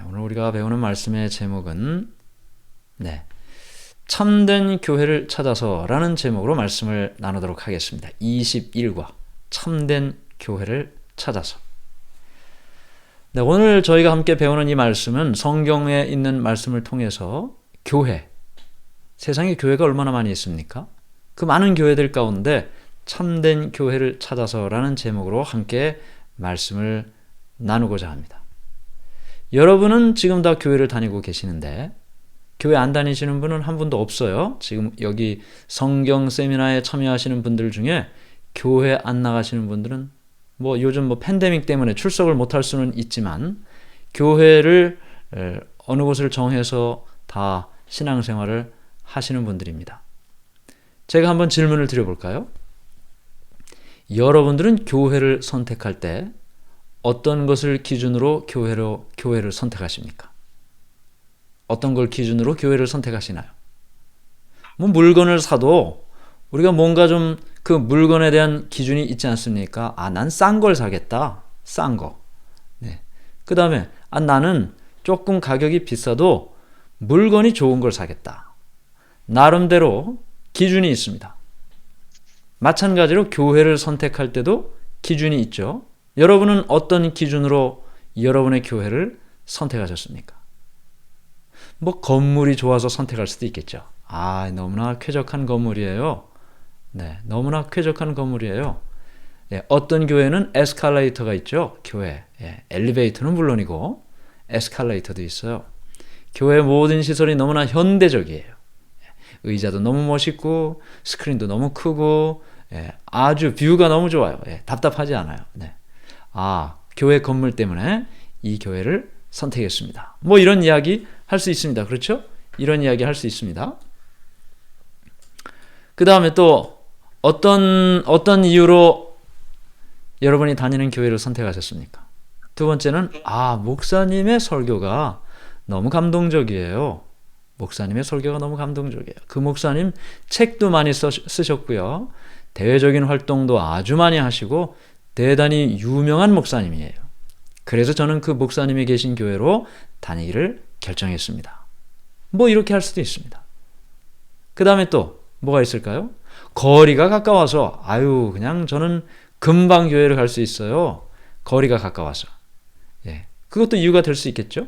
오늘 우리가 배우는 말씀의 제목은 참된 교회를 찾아서라는 제목으로 말씀을 나누도록 하겠습니다. 21과 참된 교회를 찾아서. 오늘 저희가 함께 배우는 이 말씀은 성경에 있는 말씀을 통해서 교회, 세상에 교회가 얼마나 많이 있습니까? 그 많은 교회들 가운데 참된 교회를 찾아서라는 제목으로 함께 말씀을 나누고자 합니다. 여러분은 지금 다 교회를 다니고 계시는데 교회 안 다니시는 분은 한 분도 없어요. 지금 여기 성경 세미나에 참여하시는 분들 중에 교회 안 나가시는 분들은 요즘 팬데믹 때문에 출석을 못할 수는 있지만 교회를 어느 곳을 정해서 다 신앙생활을 하시는 분들입니다. 제가 한번 질문을 드려볼까요? 여러분들은 교회를 선택할 때 어떤 것을 기준으로 교회를 선택하십니까? 어떤 걸 기준으로 교회를 선택하시나요? 물건을 사도 우리가 뭔가 좀 그 물건에 대한 기준이 있지 않습니까? 난 싼 걸 사겠다. 싼 거. 그 다음에 나는 조금 가격이 비싸도 물건이 좋은 걸 사겠다. 나름대로 기준이 있습니다. 마찬가지로 교회를 선택할 때도 기준이 있죠. 여러분은 어떤 기준으로 여러분의 교회를 선택하셨습니까? 건물이 좋아서 선택할 수도 있겠죠. 너무나 쾌적한 건물이에요. 너무나 쾌적한 건물이에요. 어떤 교회는 에스컬레이터가 있죠. 교회. 엘리베이터는 물론이고 에스컬레이터도 있어요. 교회 모든 시설이 너무나 현대적이에요. 의자도 너무 멋있고 스크린도 너무 크고 아주 뷰가 너무 좋아요. 답답하지 않아요. 교회 건물 때문에 이 교회를 선택했습니다. 이런 이야기 할 수 있습니다. 그렇죠? 이런 이야기 할 수 있습니다. 그 다음에 또 어떤 이유로 여러분이 다니는 교회를 선택하셨습니까? 두 번째는 목사님의 설교가 너무 감동적이에요. 목사님의 설교가 너무 감동적이에요. 그 목사님 책도 많이 쓰셨고요. 대외적인 활동도 아주 많이 하시고 대단히 유명한 목사님이에요. 그래서 저는 그 목사님이 계신 교회로 다니기를 결정했습니다. 이렇게 할 수도 있습니다. 그 다음에 또 뭐가 있을까요? 거리가 가까워서 그냥 저는 금방 교회를 갈 수 있어요. 거리가 가까워서. 그것도 이유가 될 수 있겠죠?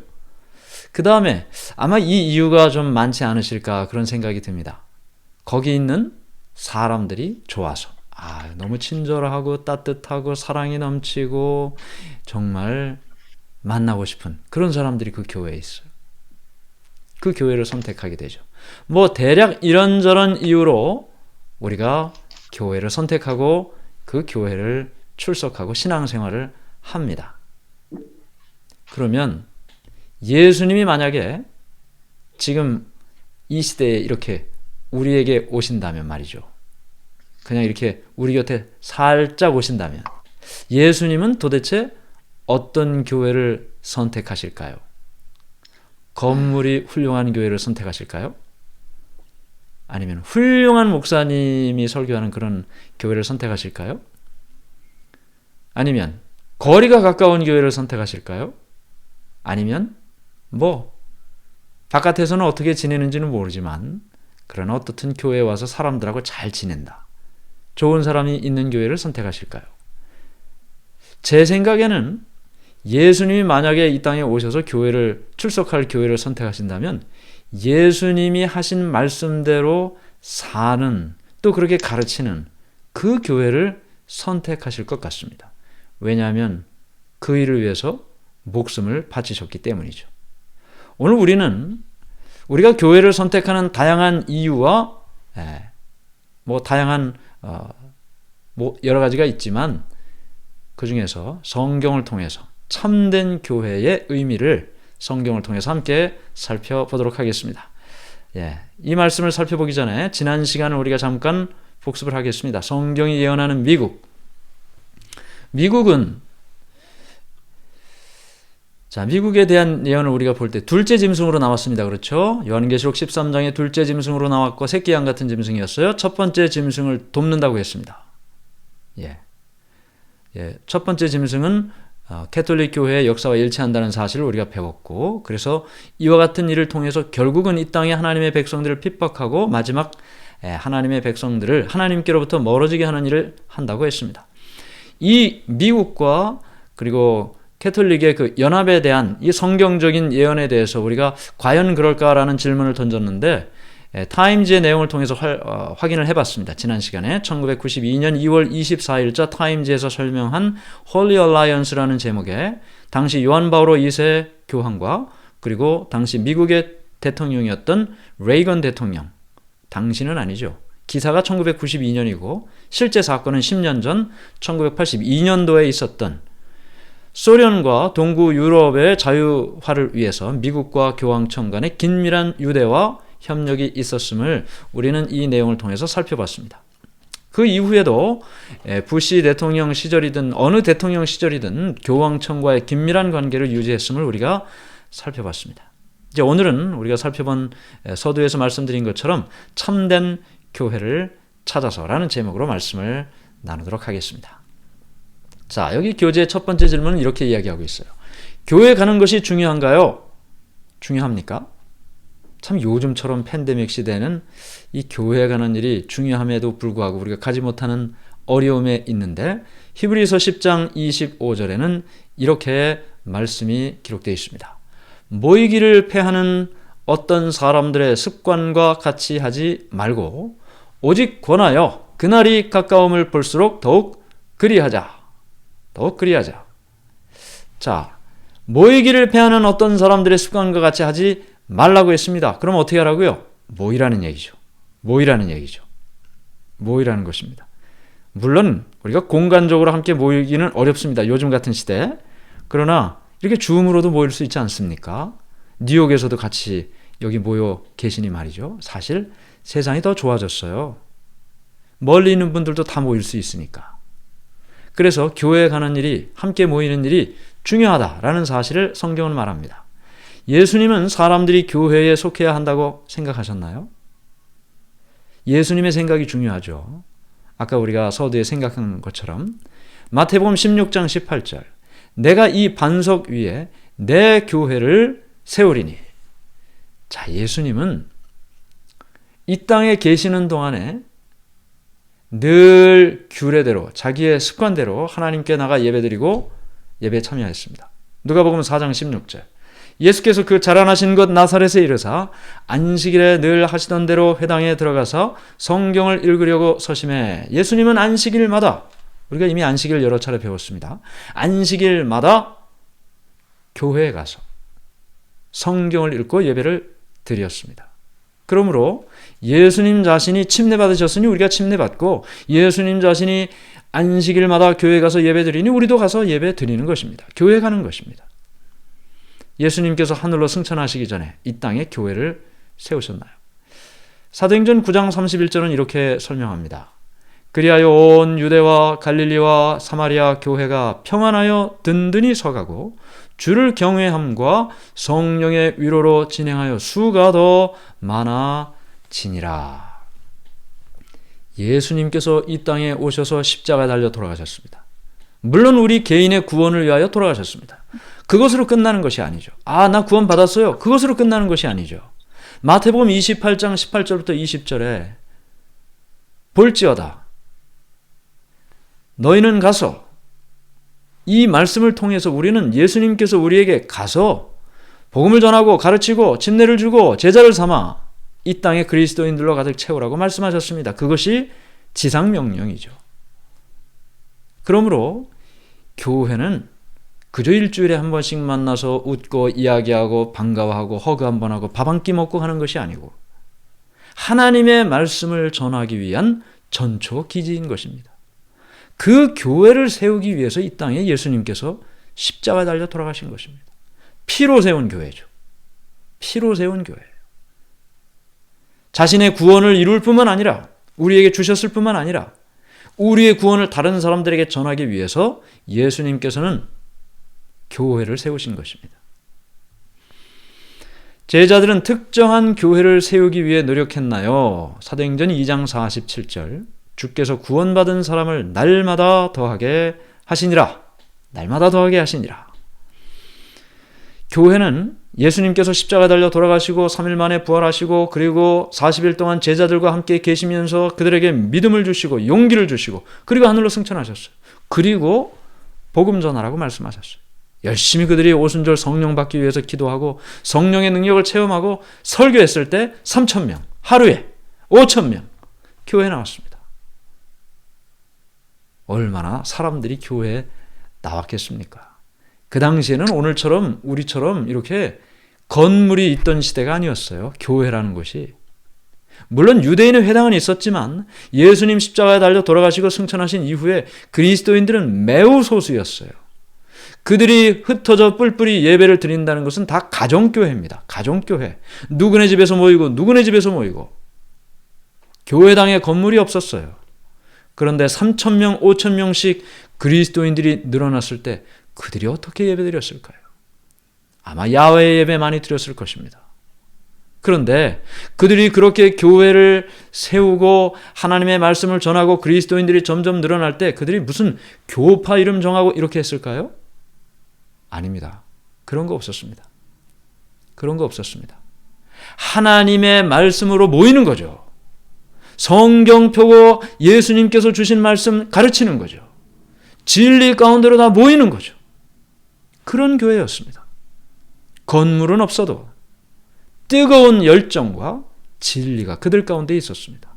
그 다음에 아마 이 이유가 좀 많지 않으실까 그런 생각이 듭니다. 거기 있는 사람들이 좋아서. 너무 친절하고 따뜻하고 사랑이 넘치고 정말 만나고 싶은 그런 사람들이 그 교회에 있어요. 그 교회를 선택하게 되죠. 대략 이런저런 이유로 우리가 교회를 선택하고 그 교회를 출석하고 신앙생활을 합니다. 그러면 예수님이 만약에 지금 이 시대에 이렇게 우리에게 오신다면 말이죠. 그냥 이렇게 우리 곁에 살짝 오신다면 예수님은 도대체 어떤 교회를 선택하실까요? 건물이 훌륭한 교회를 선택하실까요? 아니면 훌륭한 목사님이 설교하는 그런 교회를 선택하실까요? 아니면 거리가 가까운 교회를 선택하실까요? 아니면 바깥에서는 어떻게 지내는지는 모르지만 그러나 어떻든 교회에 와서 사람들하고 잘 지낸다. 좋은 사람이 있는 교회를 선택하실까요? 제 생각에는 예수님이 만약에 이 땅에 오셔서 출석할 교회를 선택하신다면 예수님이 하신 말씀대로 사는 또 그렇게 가르치는 그 교회를 선택하실 것 같습니다. 왜냐하면 그 일을 위해서 목숨을 바치셨기 때문이죠. 오늘 우리가 교회를 선택하는 다양한 이유와 다양한 여러 가지가 있지만 그 중에서 성경을 통해서 참된 교회의 의미를 성경을 통해서 함께 살펴보도록 하겠습니다. 이 말씀을 살펴보기 전에 지난 시간을 우리가 잠깐 복습을 하겠습니다. 성경이 예언하는 미국은 미국에 대한 예언을 우리가 볼 때 둘째 짐승으로 나왔습니다. 그렇죠? 요한계시록 13장에 둘째 짐승으로 나왔고 새끼 양 같은 짐승이었어요. 첫 번째 짐승을 돕는다고 했습니다. 첫 번째 짐승은 캐톨릭 교회의 역사와 일치한다는 사실을 우리가 배웠고, 그래서 이와 같은 일을 통해서 결국은 이 땅에 하나님의 백성들을 핍박하고 마지막 하나님의 백성들을 하나님께로부터 멀어지게 하는 일을 한다고 했습니다. 이 미국과 그리고 캐톨릭의 그 연합에 대한 이 성경적인 예언에 대해서 우리가 과연 그럴까라는 질문을 던졌는데, 타임즈의 내용을 통해서 확인을 해봤습니다. 지난 시간에 1992년 2월 24일자 타임즈에서 설명한 Holy Alliance라는 제목의 당시 요한 바오로 2세 교황과 그리고 당시 미국의 대통령이었던 레이건 대통령, 당시는 아니죠. 기사가 1992년이고 실제 사건은 10년 전 1982년도에 있었던 소련과 동구 유럽의 자유화를 위해서 미국과 교황청 간의 긴밀한 유대와 협력이 있었음을 우리는 이 내용을 통해서 살펴봤습니다. 그 이후에도 부시 대통령 시절이든 어느 대통령 시절이든 교황청과의 긴밀한 관계를 유지했음을 우리가 살펴봤습니다. 이제 오늘은 우리가 살펴본 서두에서 말씀드린 것처럼 참된 교회를 찾아서라는 제목으로 말씀을 나누도록 하겠습니다. 자, 여기 교재의 첫 번째 질문은 이렇게 이야기하고 있어요. 교회 가는 것이 중요한가요? 중요합니까? 참 요즘처럼 팬데믹 시대에는 이 교회 가는 일이 중요함에도 불구하고 우리가 가지 못하는 어려움에 있는데, 히브리서 10장 25절에는 이렇게 말씀이 기록되어 있습니다. 모이기를 패하는 어떤 사람들의 습관과 같이 하지 말고 오직 권하여 그날이 가까움을 볼수록 더욱 그리하자. 자, 모이기를 패하는 어떤 사람들의 습관과 같이 하지 말라고 했습니다. 그럼 어떻게 하라고요? 모이라는 얘기죠. 모이라는 것입니다. 물론 우리가 공간적으로 함께 모이기는 어렵습니다. 요즘 같은 시대에. 그러나 이렇게 줌으로도 모일 수 있지 않습니까? 뉴욕에서도 같이 여기 모여 계시니 말이죠. 사실 세상이 더 좋아졌어요. 멀리 있는 분들도 다 모일 수 있으니까. 그래서 교회에 가는 일이, 함께 모이는 일이 중요하다라는 사실을 성경은 말합니다. 예수님은 사람들이 교회에 속해야 한다고 생각하셨나요? 예수님의 생각이 중요하죠. 아까 우리가 서두에 생각한 것처럼 마태복음 16장 18절, 내가 이 반석 위에 내 교회를 세우리니. 자, 예수님은 이 땅에 계시는 동안에 늘 규례대로, 자기의 습관대로 하나님께 나가 예배드리고 예배에 참여했습니다. 누가복음 4장 16절, 예수께서 그 자라나신 곳 나사렛에 이르사 안식일에 늘 하시던 대로 회당에 들어가서 성경을 읽으려고 서심해. 예수님은 안식일마다, 우리가 이미 안식일 여러 차례 배웠습니다. 안식일마다 교회에 가서 성경을 읽고 예배를 드렸습니다. 그러므로 예수님 자신이 침례받으셨으니 우리가 침례받고, 예수님 자신이 안식일마다 교회에 가서 예배드리니 우리도 가서 예배드리는 것입니다. 교회 가는 것입니다. 예수님께서 하늘로 승천하시기 전에 이 땅에 교회를 세우셨나요? 사도행전 9장 31절은 이렇게 설명합니다. 그리하여 온 유대와 갈릴리와 사마리아 교회가 평안하여 든든히 서가고 주를 경외함과 성령의 위로로 진행하여 수가 더 많아지니라. 예수님께서 이 땅에 오셔서 십자가에 달려 돌아가셨습니다. 물론 우리 개인의 구원을 위하여 돌아가셨습니다. 그것으로 끝나는 것이 아니죠. 나 구원 받았어요. 그것으로 끝나는 것이 아니죠. 마태복음 28장 18절부터 20절에 볼지어다 너희는 가서, 이 말씀을 통해서 우리는 예수님께서 우리에게 가서 복음을 전하고 가르치고 침례를 주고 제자를 삼아 이 땅에 그리스도인들로 가득 채우라고 말씀하셨습니다. 그것이 지상명령이죠. 그러므로 교회는 그저 일주일에 한 번씩 만나서 웃고 이야기하고 반가워하고 허그 한 번 하고 밥 한 끼 먹고 하는 것이 아니고 하나님의 말씀을 전하기 위한 전초 기지인 것입니다. 그 교회를 세우기 위해서 이 땅에 예수님께서 십자가에 달려 돌아가신 것입니다. 피로 세운 교회죠. 피로 세운 교회. 자신의 구원을 이룰 뿐만 아니라, 우리에게 주셨을 뿐만 아니라 우리의 구원을 다른 사람들에게 전하기 위해서 예수님께서는 교회를 세우신 것입니다. 제자들은 특정한 교회를 세우기 위해 노력했나요? 사도행전 2장 47절, 주께서 구원받은 사람을 날마다 더하게 하시니라. 날마다 더하게 하시니라. 교회는 예수님께서 십자가 달려 돌아가시고 3일 만에 부활하시고 그리고 40일 동안 제자들과 함께 계시면서 그들에게 믿음을 주시고 용기를 주시고 그리고 하늘로 승천하셨어요. 그리고 복음 전하라고 말씀하셨어요. 열심히 그들이 오순절 성령 받기 위해서 기도하고 성령의 능력을 체험하고 설교했을 때 3,000명, 하루에 5,000명 교회에 나왔습니다. 얼마나 사람들이 교회에 나왔겠습니까? 그 당시에는 오늘처럼 우리처럼 이렇게 건물이 있던 시대가 아니었어요. 교회라는 것이. 물론 유대인의 회당은 있었지만 예수님 십자가에 달려 돌아가시고 승천하신 이후에 그리스도인들은 매우 소수였어요. 그들이 흩어져 뿔뿔이 예배를 드린다는 것은 다 가정교회입니다. 가정교회. 누구네 집에서 모이고 누구네 집에서 모이고. 교회당에 건물이 없었어요. 그런데 3,000명, 5,000명씩 그리스도인들이 늘어났을 때 그들이 어떻게 예배드렸을까요? 아마 야외 예배 많이 드렸을 것입니다. 그런데 그들이 그렇게 교회를 세우고 하나님의 말씀을 전하고 그리스도인들이 점점 늘어날 때 그들이 무슨 교파 이름 정하고 이렇게 했을까요? 아닙니다. 그런 거 없었습니다. 그런 거 없었습니다. 하나님의 말씀으로 모이는 거죠. 성경 펴고 예수님께서 주신 말씀 가르치는 거죠. 진리 가운데로 다 모이는 거죠. 그런 교회였습니다. 건물은 없어도 뜨거운 열정과 진리가 그들 가운데 있었습니다.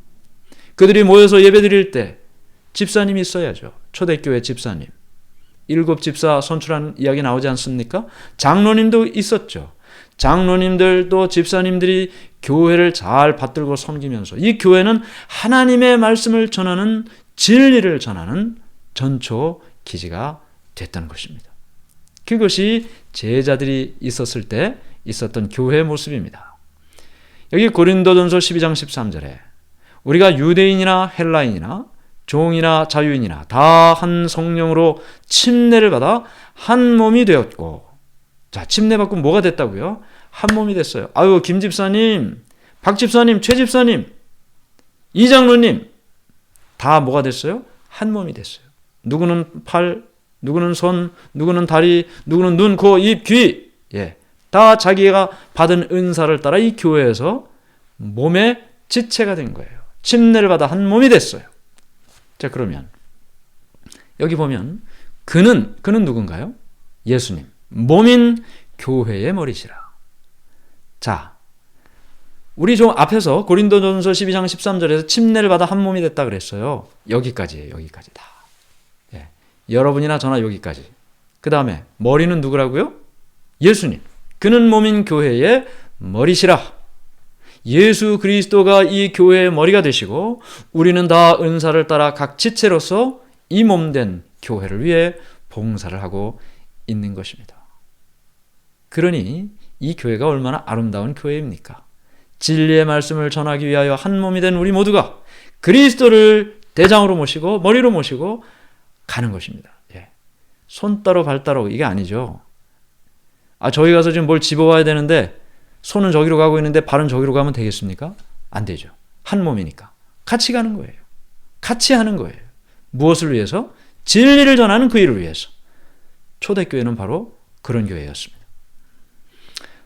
그들이 모여서 예배드릴 때 집사님이 있어야죠. 초대교회 집사님. 7 집사 선출한 이야기 나오지 않습니까? 장로님도 있었죠. 장로님들도 집사님들이 교회를 잘 받들고 섬기면서 이 교회는 하나님의 말씀을 전하는 진리를 전하는 전초 기지가 됐다는 것입니다. 그것이 제자들이 있었을 때 있었던 교회의 모습입니다. 여기 고린도전서 12장 13절에 우리가 유대인이나 헬라인이나 종이나 자유인이나 다 한 성령으로 침례를 받아 한 몸이 되었고, 자, 침례 받고 뭐가 됐다고요? 한 몸이 됐어요. 아유, 김 집사님, 박 집사님, 최 집사님, 이 장로님 다 뭐가 됐어요? 한 몸이 됐어요. 누구는 팔, 누구는 손, 누구는 다리, 누구는 눈, 코, 입, 귀, 다 자기가 받은 은사를 따라 이 교회에서 몸의 지체가 된 거예요. 침례를 받아 한 몸이 됐어요. 자, 그러면 여기 보면 그는 누군가요? 예수님. 몸인 교회의 머리시라. 자, 우리 좀 앞에서 고린도전서 12장 13절에서 침례를 받아 한 몸이 됐다 그랬어요. 여기까지예요. 여기까지 다. 여러분이나 저나 여기까지. 그 다음에 머리는 누구라고요? 예수님. 그는 몸인 교회의 머리시라. 예수 그리스도가 이 교회의 머리가 되시고 우리는 다 은사를 따라 각 지체로서 이 몸된 교회를 위해 봉사를 하고 있는 것입니다. 그러니 이 교회가 얼마나 아름다운 교회입니까? 진리의 말씀을 전하기 위하여 한 몸이 된 우리 모두가 그리스도를 대장으로 모시고 머리로 모시고 가는 것입니다. 손 따로 발 따로 이게 아니죠. 저희 가서 지금 뭘 집어와야 되는데 손은 저기로 가고 있는데 발은 저기로 가면 되겠습니까? 안 되죠. 한 몸이니까. 같이 가는 거예요. 같이 하는 거예요. 무엇을 위해서? 진리를 전하는 그 일을 위해서. 초대교회는 바로 그런 교회였습니다.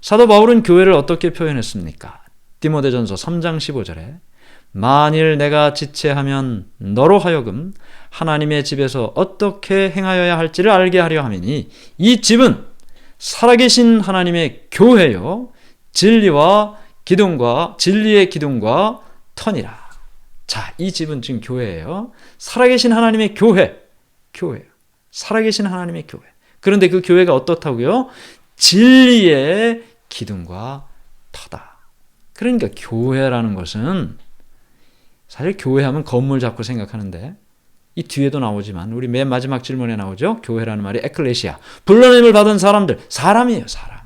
사도 바울은 교회를 어떻게 표현했습니까? 디모데전서 3장 15절에 만일 내가 지체하면 너로 하여금 하나님의 집에서 어떻게 행하여야 할지를 알게 하려 함이니 이 집은 살아계신 하나님의 교회요 진리의 기둥과 터니라. 자, 이 집은 지금 교회예요. 살아계신 하나님의 교회. 살아계신 하나님의 교회. 그런데 그 교회가 어떻다고요? 진리의 기둥과 터다. 그러니까 교회라는 것은 사실 교회하면 건물 잡고 생각하는데 이 뒤에도 나오지만 우리 맨 마지막 질문에 나오죠. 교회라는 말이 에클레시아. 불러냄을 받은 사람들. 사람이에요. 사람.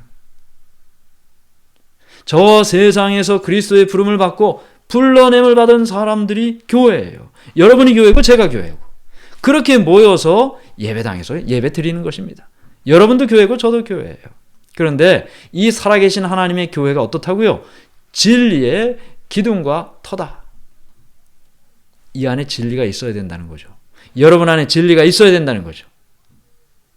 저 세상에서 그리스도의 부름을 받고 불러냄을 받은 사람들이 교회예요. 여러분이 교회고 제가 교회고. 그렇게 모여서 예배당에서 예배 드리는 것입니다. 여러분도 교회고 저도 교회예요. 그런데 이 살아계신 하나님의 교회가 어떻다고요? 진리의 기둥과 터다. 이 안에 진리가 있어야 된다는 거죠. 여러분 안에 진리가 있어야 된다는 거죠.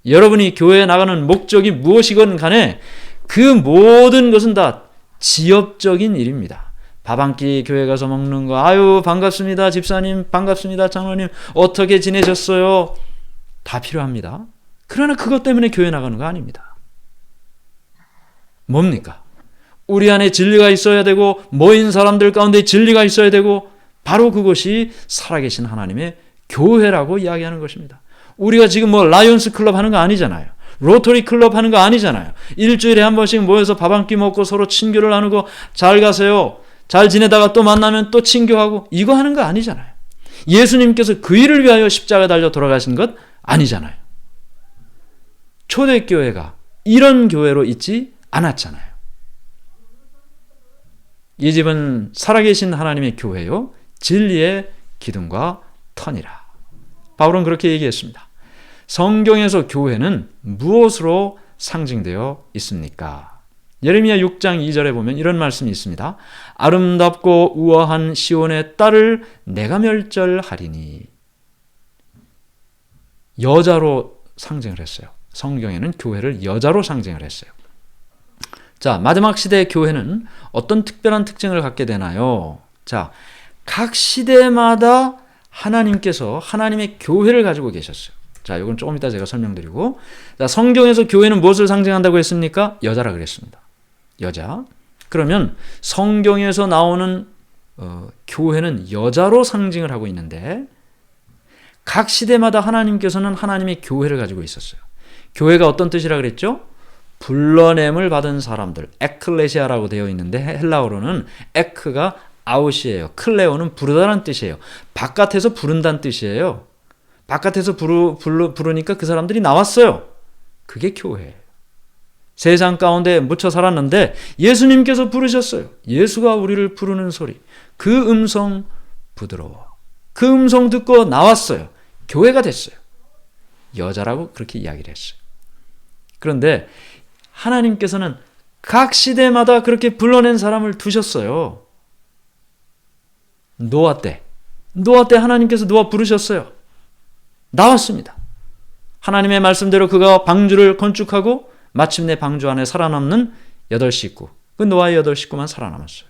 여러분이 교회에 나가는 목적이 무엇이건 간에 그 모든 것은 다 지엽적인 일입니다. 밥 한 끼 교회 가서 먹는 거, 아유 반갑습니다 집사님, 반갑습니다 장로님, 어떻게 지내셨어요? 다 필요합니다. 그러나 그것 때문에 교회 나가는 거 아닙니다. 뭡니까? 우리 안에 진리가 있어야 되고 모인 사람들 가운데 진리가 있어야 되고 바로 그것이 살아계신 하나님의 교회라고 이야기하는 것입니다. 우리가 지금 뭐 라이온스 클럽 하는 거 아니잖아요. 로터리 클럽 하는 거 아니잖아요. 일주일에 한 번씩 모여서 밥 한 끼 먹고 서로 친교를 나누고 잘 가세요, 잘 지내다가 또 만나면 또 친교하고 이거 하는 거 아니잖아요. 예수님께서 그 일을 위하여 십자가 달려 돌아가신 것 아니잖아요. 초대교회가 이런 교회로 있지 않았잖아요. 이 집은 살아계신 하나님의 교회요 진리의 기둥과 터니라. 바울은 그렇게 얘기했습니다. 성경에서 교회는 무엇으로 상징되어 있습니까? 예레미야 6장 2절에 보면 이런 말씀이 있습니다. 아름답고 우아한 시온의 딸을 내가 멸절하리니. 여자로 상징을 했어요. 성경에는 교회를 여자로 상징을 했어요. 자, 마지막 시대의 교회는 어떤 특별한 특징을 갖게 되나요? 자, 각 시대마다 하나님께서 하나님의 교회를 가지고 계셨어요. 자, 이건 조금 이따 제가 설명드리고, 자, 성경에서 교회는 무엇을 상징한다고 했습니까? 여자라 그랬습니다. 여자. 그러면 성경에서 나오는 교회는 여자로 상징을 하고 있는데 각 시대마다 하나님께서는 하나님의 교회를 가지고 있었어요. 교회가 어떤 뜻이라 그랬죠? 불러냄을 받은 사람들, 에클레시아라고 되어 있는데 헬라어로는 에크가 아웃이에요. 클레오는 부르다는 뜻이에요. 바깥에서 부른다는 뜻이에요. 바깥에서 부르니까 그 사람들이 나왔어요. 그게 교회예요. 세상 가운데 묻혀 살았는데 예수님께서 부르셨어요. 예수가 우리를 부르는 소리, 그 음성 부드러워. 그 음성 듣고 나왔어요. 교회가 됐어요. 여자라고 그렇게 이야기를 했어요. 그런데 하나님께서는 각 시대마다 그렇게 불러낸 사람을 두셨어요. 노아 때 하나님께서 노아 부르셨어요. 나왔습니다. 하나님의 말씀대로 그가 방주를 건축하고 마침내 방주 안에 살아남는 8식구, 그 노아의 8식구만 살아남았어요.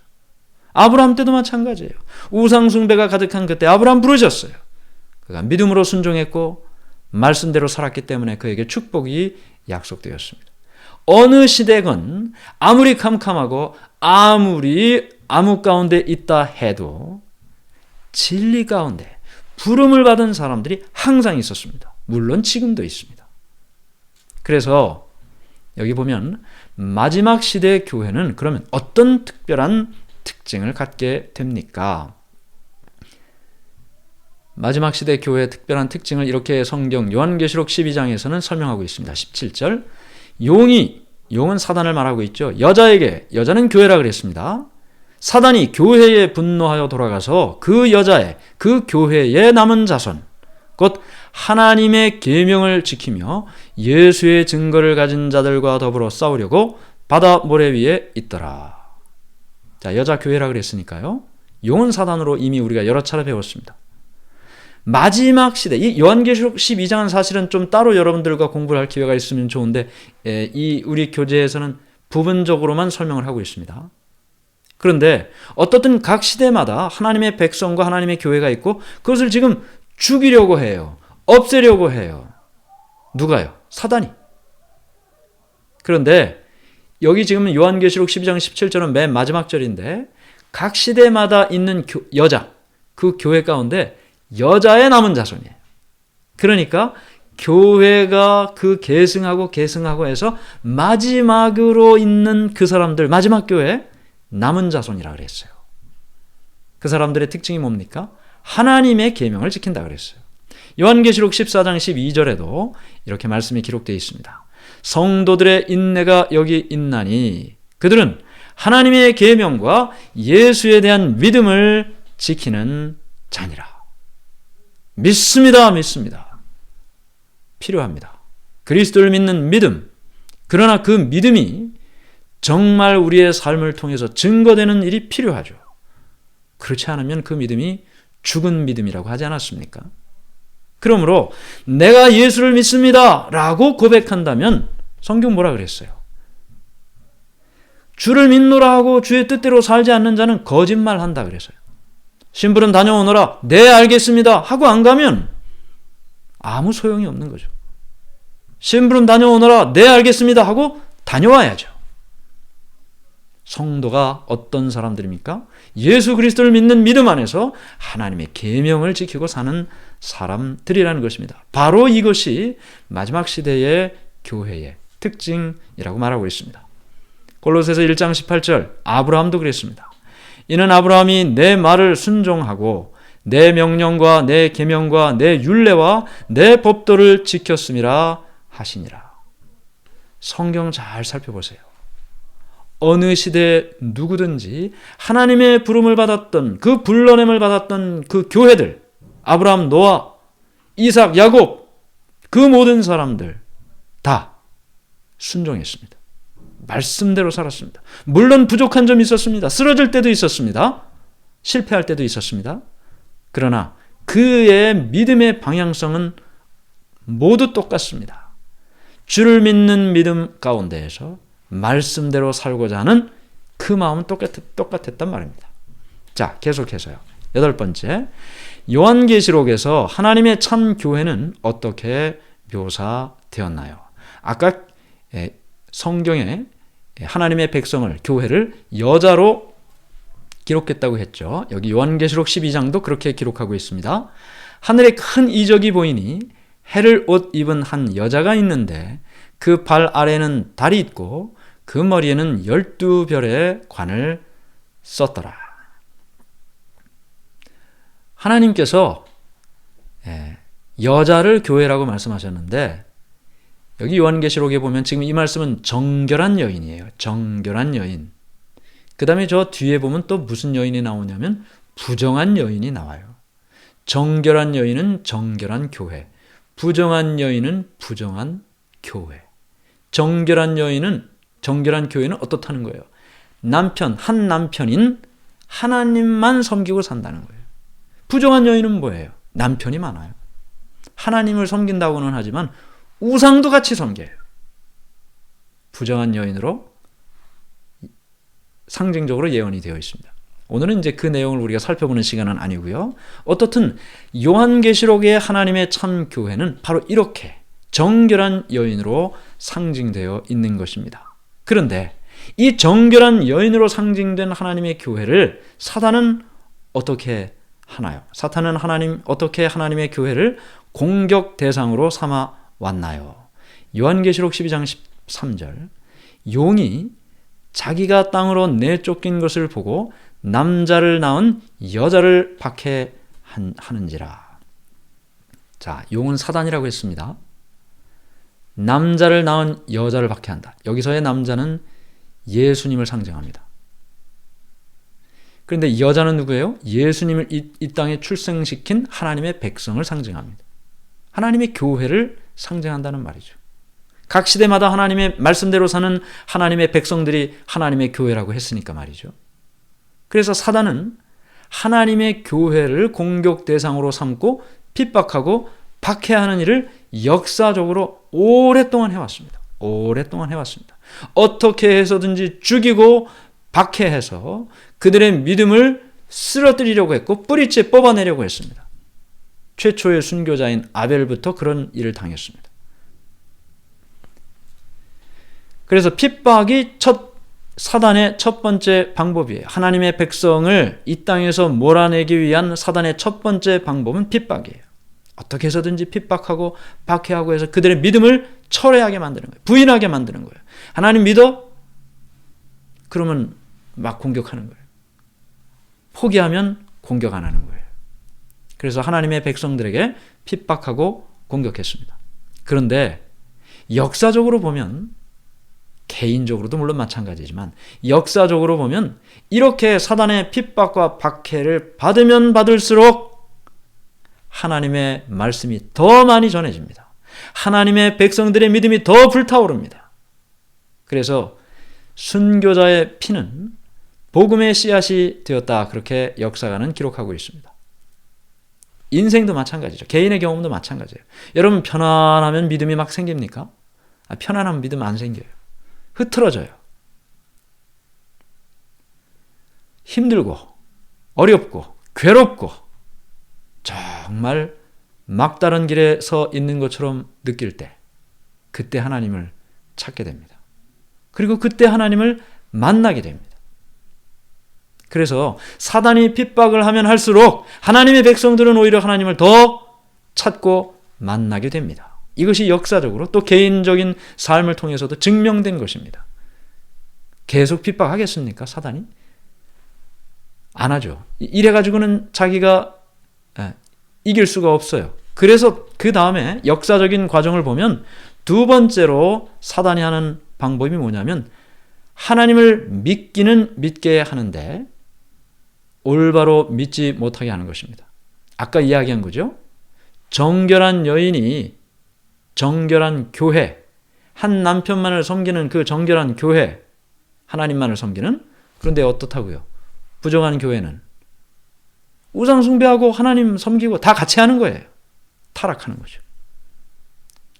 아브라함 때도 마찬가지예요. 우상 숭배가 가득한 그때 아브라함 부르셨어요. 그가 믿음으로 순종했고 말씀대로 살았기 때문에 그에게 축복이 약속되었습니다. 어느 시대건 아무리 캄캄하고 아무리 암흑 가운데 있다 해도 진리 가운데 부름을 받은 사람들이 항상 있었습니다. 물론 지금도 있습니다. 그래서 여기 보면 마지막 시대의 교회는 그러면 어떤 특별한 특징을 갖게 됩니까? 마지막 시대 교회의 특별한 특징을 이렇게 성경 요한계시록 12장에서는 설명하고 있습니다. 17절, 용은 사단을 말하고 있죠. 여자는 교회라 그랬습니다. 사단이 교회에 분노하여 돌아가서 그 여자의, 그 교회의 남은 자손, 곧 하나님의 계명을 지키며 예수의 증거를 가진 자들과 더불어 싸우려고 바다 모래 위에 있더라. 자, 여자 교회라 그랬으니까요. 용은 사단으로 이미 우리가 여러 차례 배웠습니다. 마지막 시대, 이 요한계시록 12장은 사실은 좀 따로 여러분들과 공부를 할 기회가 있으면 좋은데 이 우리 교재에서는 부분적으로만 설명을 하고 있습니다. 그런데 어떻든 각 시대마다 하나님의 백성과 하나님의 교회가 있고 그것을 지금 죽이려고 해요. 없애려고 해요. 누가요? 사단이. 그런데 여기 지금 요한계시록 12장 17절은 맨 마지막 절인데 각 시대마다 있는 여자, 그 교회 가운데 여자의 남은 자손이에요. 그러니까 교회가 그 계승하고 해서 마지막으로 있는 그 사람들, 마지막 교회 남은 자손이라 그랬어요. 그 사람들의 특징이 뭡니까? 하나님의 계명을 지킨다 그랬어요. 요한계시록 14장 12절에도 이렇게 말씀이 기록되어 있습니다. 성도들의 인내가 여기 있나니 그들은 하나님의 계명과 예수에 대한 믿음을 지키는 자니라. 믿습니다. 필요합니다. 그리스도를 믿는 믿음. 그러나 그 믿음이 정말 우리의 삶을 통해서 증거되는 일이 필요하죠. 그렇지 않으면 그 믿음이 죽은 믿음이라고 하지 않았습니까? 그러므로 내가 예수를 믿습니다 라고 고백한다면 성경 뭐라 그랬어요? 주를 믿노라 하고 주의 뜻대로 살지 않는 자는 거짓말한다 그랬어요. 심부름 다녀오너라. 네, 알겠습니다 하고 안 가면 아무 소용이 없는 거죠. 심부름 다녀오너라. 네, 알겠습니다 하고 다녀와야죠. 성도가 어떤 사람들입니까? 예수 그리스도를 믿는 믿음 안에서 하나님의 계명을 지키고 사는 사람들이라는 것입니다. 바로 이것이 마지막 시대의 교회의 특징이라고 말하고 있습니다. 골로새서 1장 18절, 아브라함도 그랬습니다. 이는 아브라함이 내 말을 순종하고 내 명령과 내 계명과 내 율례와 내 법도를 지켰음이라 하시니라. 성경 잘 살펴보세요. 어느 시대 누구든지 하나님의 부름을 받았던, 그 불러냄을 받았던 그 교회들, 아브라함, 노아, 이삭, 야곱, 그 모든 사람들 다 순종했습니다. 말씀대로 살았습니다. 물론 부족한 점이 있었습니다. 쓰러질 때도 있었습니다. 실패할 때도 있었습니다. 그러나 그의 믿음의 방향성은 모두 똑같습니다. 주를 믿는 믿음 가운데에서 말씀대로 살고자 하는 그 마음은 똑같았단 말입니다. 자, 계속해서요. 8번째, 요한계시록에서 하나님의 참 교회는 어떻게 묘사되었나요? 아까 성경에 하나님의 백성을, 교회를 여자로 기록했다고 했죠. 여기 요한계시록 12장도 그렇게 기록하고 있습니다. 하늘에 큰 이적이 보이니 해를 옷 입은 한 여자가 있는데 그 발 아래는 달이 있고 그 머리에는 12별의 관을 썼더라. 하나님께서 여자를 교회라고 말씀하셨는데 여기 요한계시록에 보면 지금 이 말씀은 정결한 여인이에요. 정결한 여인. 그 다음에 저 뒤에 보면 또 무슨 여인이 나오냐면 부정한 여인이 나와요. 정결한 여인은 정결한 교회, 부정한 여인은 부정한 교회. 정결한 교회는 어떻다는 거예요? 한 남편인 하나님만 섬기고 산다는 거예요. 부정한 여인은 뭐예요? 남편이 많아요. 하나님을 섬긴다고는 하지만 우상도 같이 섬겨요. 부정한 여인으로 상징적으로 예언이 되어 있습니다. 오늘은 이제 그 내용을 우리가 살펴보는 시간은 아니고요. 어떻든 요한계시록의 하나님의 참 교회는 바로 이렇게 정결한 여인으로 상징되어 있는 것입니다. 그런데 이 정결한 여인으로 상징된 하나님의 교회를 사단은 어떻게 하나요? 사탄은 어떻게 하나님의 교회를 공격 대상으로 삼아 왔나요? 요한계시록 12장 13절, 용이 자기가 땅으로 내쫓긴 것을 보고 남자를 낳은 여자를 박해하는지라. 자, 용은 사단이라고 했습니다. 남자를 낳은 여자를 박해한다. 여기서의 남자는 예수님을 상징합니다. 그런데 여자는 누구예요? 예수님을 이 땅에 출생시킨 하나님의 백성을 상징합니다. 하나님의 교회를 상징한다는 말이죠. 각 시대마다 하나님의 말씀대로 사는 하나님의 백성들이 하나님의 교회라고 했으니까 말이죠. 그래서 사단은 하나님의 교회를 공격 대상으로 삼고 핍박하고 박해하는 일을 역사적으로 오랫동안 해왔습니다. 오랫동안 해왔습니다. 어떻게 해서든지 죽이고 박해해서 그들의 믿음을 쓰러뜨리려고 했고 뿌리째 뽑아내려고 했습니다. 최초의 순교자인 아벨부터 그런 일을 당했습니다. 그래서 핍박이 사단의 첫 번째 방법이에요. 하나님의 백성을 이 땅에서 몰아내기 위한 사단의 첫 번째 방법은 핍박이에요. 어떻게 해서든지 핍박하고 박해하고 해서 그들의 믿음을 철회하게 만드는 거예요. 부인하게 만드는 거예요. 하나님 믿어? 그러면 막 공격하는 거예요. 포기하면 공격 안 하는 거예요. 그래서 하나님의 백성들에게 핍박하고 공격했습니다. 그런데 역사적으로 보면, 개인적으로도 물론 마찬가지지만 역사적으로 보면 이렇게 사단의 핍박과 박해를 받으면 받을수록 하나님의 말씀이 더 많이 전해집니다. 하나님의 백성들의 믿음이 더 불타오릅니다. 그래서 순교자의 피는 복음의 씨앗이 되었다. 그렇게 역사가는 기록하고 있습니다. 인생도 마찬가지죠. 개인의 경험도 마찬가지예요. 여러분 편안하면 믿음이 막 생깁니까? 편안하면 믿음 안 생겨요. 흐트러져요. 힘들고 어렵고 괴롭고 정말 막다른 길에 서 있는 것처럼 느낄 때 그때 하나님을 찾게 됩니다. 그리고 그때 하나님을 만나게 됩니다. 그래서 사단이 핍박을 하면 할수록 하나님의 백성들은 오히려 하나님을 더 찾고 만나게 됩니다. 이것이 역사적으로 또 개인적인 삶을 통해서도 증명된 것입니다. 계속 핍박하겠습니까? 사단이? 안 하죠. 이래가지고는 자기가 이길 수가 없어요. 그래서 그 다음에 역사적인 과정을 보면 두 번째로 사단이 하는 방법이 뭐냐면 하나님을 믿기는 믿게 하는데 올바로 믿지 못하게 하는 것입니다. 아까 이야기한 거죠. 정결한 여인이 정결한 교회, 한 남편만을 섬기는 그 정결한 교회, 하나님만을 섬기는, 그런데 어떻다고요? 부정한 교회는 우상 숭배하고 하나님 섬기고 다 같이 하는 거예요. 타락하는 거죠.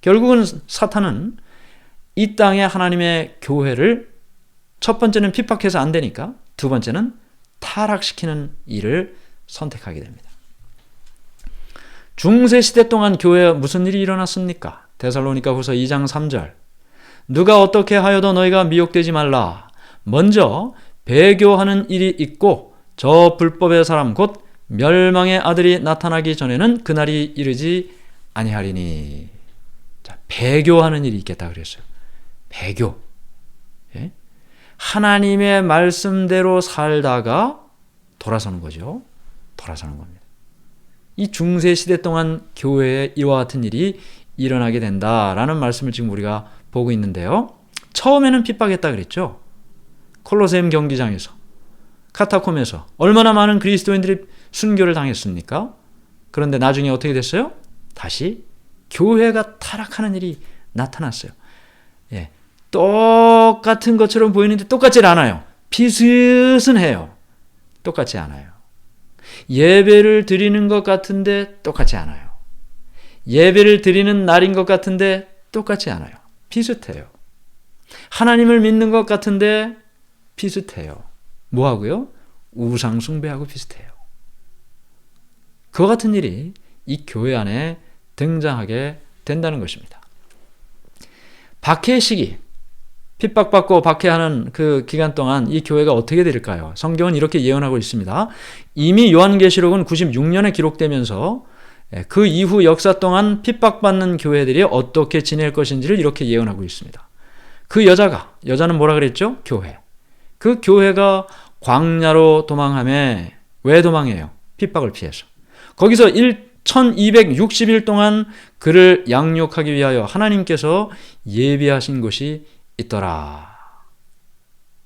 결국은 사탄은 이 땅에 하나님의 교회를 첫 번째는 핍박해서 안 되니까 두 번째는 타락시키는 일을 선택하게 됩니다. 중세 시대 동안 교회에 무슨 일이 일어났습니까? 데살로니가후서 2장 3절. 누가 어떻게 하여도 너희가 미혹되지 말라. 먼저 배교하는 일이 있고 저 불법의 사람 곧 멸망의 아들이 나타나기 전에는 그날이 이르지 아니하리니. 자, 배교하는 일이 있겠다 그랬어요. 배교. 예? 하나님의 말씀대로 살다가 돌아서는 거죠. 돌아서는 겁니다. 이 중세 시대 동안 교회에 이와 같은 일이 일어나게 된다라는 말씀을 지금 우리가 보고 있는데요. 처음에는 핍박했다 그랬죠. 콜로세움 경기장에서, 카타콤에서 얼마나 많은 그리스도인들이 순교를 당했습니까? 그런데 나중에 어떻게 됐어요? 다시 교회가 타락하는 일이 나타났어요. 예, 똑같은 것처럼 보이는데 똑같지 않아요. 비슷은 해요. 똑같지 않아요. 예배를 드리는 것 같은데 똑같지 않아요. 예배를 드리는 날인 것 같은데 똑같지 않아요. 비슷해요. 하나님을 믿는 것 같은데 비슷해요. 뭐하고요? 우상 숭배하고 비슷해요. 그와 같은 일이 이 교회 안에 등장하게 된다는 것입니다. 박해 시기, 핍박받고 박해하는 그 기간 동안 이 교회가 어떻게 될까요? 성경은 이렇게 예언하고 있습니다. 이미 요한계시록은 96년에 기록되면서 그 이후 역사 동안 핍박받는 교회들이 어떻게 지낼 것인지를 이렇게 예언하고 있습니다. 그 여자는 뭐라 그랬죠? 교회. 그 교회가 광야로 도망하며, 왜 도망해요? 핍박을 피해서. 거기서 1260일 동안 그를 양육하기 위하여 하나님께서 예비하신 곳이 있더라.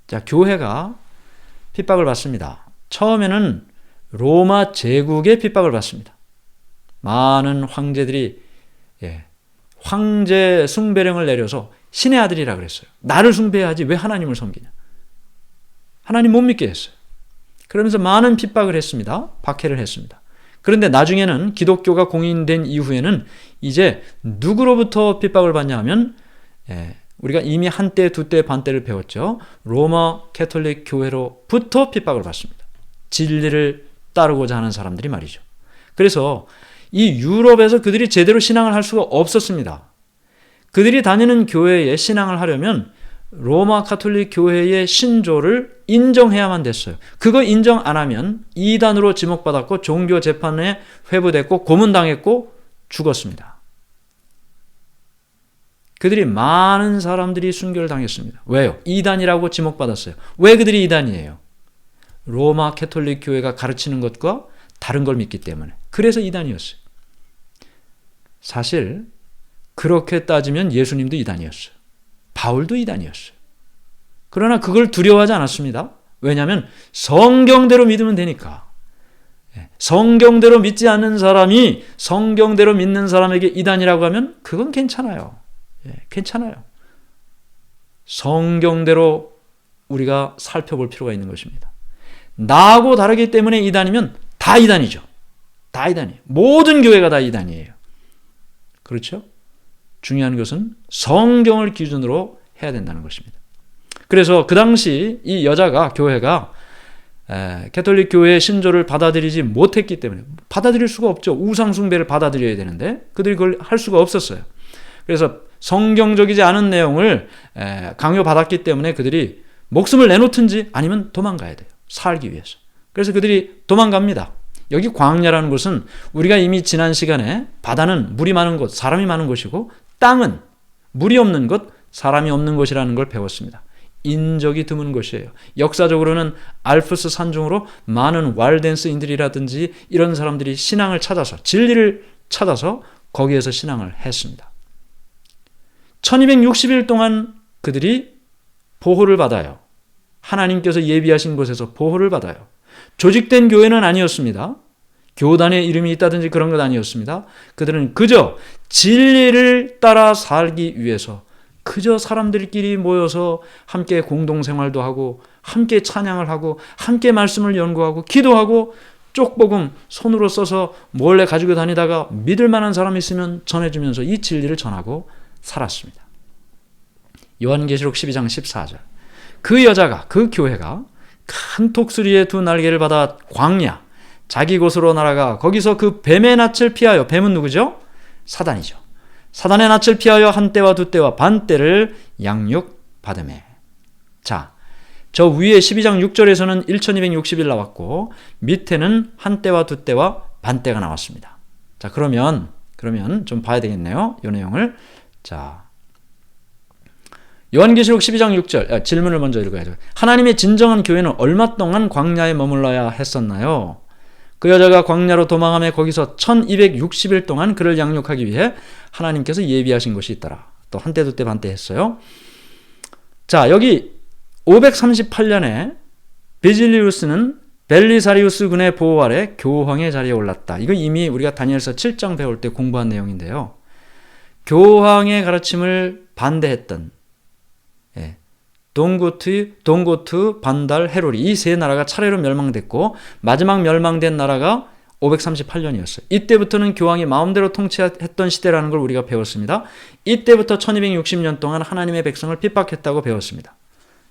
자, 교회가 핍박을 받습니다. 처음에는 로마 제국의 핍박을 받습니다. 많은 황제들이 황제 숭배령을 내려서 신의 아들이라 그랬어요. 나를 숭배해야지 왜 하나님을 섬기냐. 하나님 못 믿게 했어요. 그러면서 많은 핍박을 했습니다. 박해를 했습니다. 그런데 나중에는 기독교가 공인된 이후에는 이제 누구로부터 핍박을 받냐 하면 우리가 이미 한때, 두때, 반때를 배웠죠. 로마 캐톨릭 교회로부터 핍박을 받습니다. 진리를 따르고자 하는 사람들이 말이죠. 그래서 이 유럽에서 그들이 제대로 신앙을 할 수가 없었습니다. 그들이 다니는 교회에 신앙을 하려면 로마 가톨릭 교회의 신조를 인정해야만 됐어요. 그거 인정 안 하면 이단으로 지목받았고 종교 재판에 회부됐고 고문당했고 죽었습니다. 그들이 많은 사람들이 순교를 당했습니다. 왜요? 이단이라고 지목받았어요. 왜 그들이 이단이에요? 로마 가톨릭 교회가 가르치는 것과 다른 걸 믿기 때문에. 그래서 이단이었어요. 사실 그렇게 따지면 예수님도 이단이었어요. 바울도 이단이었어요. 그러나 그걸 두려워하지 않았습니다. 왜냐하면 성경대로 믿으면 되니까. 성경대로 믿지 않는 사람이 성경대로 믿는 사람에게 이단이라고 하면 그건 괜찮아요. 괜찮아요. 성경대로 우리가 살펴볼 필요가 있는 것입니다. 나하고 다르기 때문에 이단이면 다 이단이죠. 다 이단이에요. 모든 교회가 다 이단이에요. 그렇죠? 중요한 것은 성경을 기준으로 해야 된다는 것입니다. 그래서 그 당시 이 여자가, 교회가 가톨릭 교회의 신조를 받아들이지 못했기 때문에, 받아들일 수가 없죠. 우상 숭배를 받아들여야 되는데 그들이 그걸 할 수가 없었어요. 그래서 성경적이지 않은 내용을 강요받았기 때문에 그들이 목숨을 내놓든지 아니면 도망가야 돼요. 살기 위해서. 그래서 그들이 도망갑니다. 여기 광야라는 곳은 우리가 이미 지난 시간에 바다는 물이 많은 곳, 사람이 많은 곳이고 땅은 물이 없는 곳, 사람이 없는 곳이라는 걸 배웠습니다. 인적이 드문 곳이에요. 역사적으로는 알프스 산중으로 많은 walden스인들이라든지 이런 사람들이 신앙을 찾아서, 진리를 찾아서 거기에서 신앙을 했습니다. 1260일 동안 그들이 보호를 받아요. 하나님께서 예비하신 곳에서 보호를 받아요. 조직된 교회는 아니었습니다. 교단의 이름이 있다든지 그런 것 아니었습니다. 그들은 그저 진리를 따라 살기 위해서 그저 사람들끼리 모여서 함께 공동생활도 하고 함께 찬양을 하고 함께 말씀을 연구하고 기도하고 쪽복음 손으로 써서 몰래 가지고 다니다가 믿을 만한 사람이 있으면 전해주면서 이 진리를 전하고 살았습니다. 요한계시록 12장 14절. 그 여자가, 그 교회가 큰 독수리의 두 날개를 받아 광야, 자기 곳으로 날아가 거기서 그 뱀의 낯을 피하여, 뱀은 누구죠? 사단이죠. 사단의 낯을 피하여 한 때와 두 때와 반 때를 양육받으매. 자, 저 위에 12장 6절에서는 1260일 나왔고 밑에는 한 때와 두 때와 반 때가 나왔습니다. 자, 그러면 좀 봐야 되겠네요. 이 내용을. 자, 요한계시록 12장 6절, 질문을 먼저 읽어야죠. 하나님의 진정한 교회는 얼마 동안 광야에 머물러야 했었나요? 그 여자가 광야로 도망하며 거기서 1260일 동안 그를 양육하기 위해 하나님께서 예비하신 것이 있더라. 또 한때 두때 반때 했어요. 자, 여기 538년에 베질리우스는 벨리사리우스 군의 보호 아래 교황의 자리에 올랐다. 이거 이미 우리가 다니엘서 7장 배울 때 공부한 내용인데요. 교황의 가르침을 반대했던 동고트, 반달, 헤로리 이 세 나라가 차례로 멸망됐고 마지막 멸망된 나라가 538년이었어요. 이때부터는 교황이 마음대로 통치했던 시대라는 걸 우리가 배웠습니다. 이때부터 1260년 동안 하나님의 백성을 핍박했다고 배웠습니다.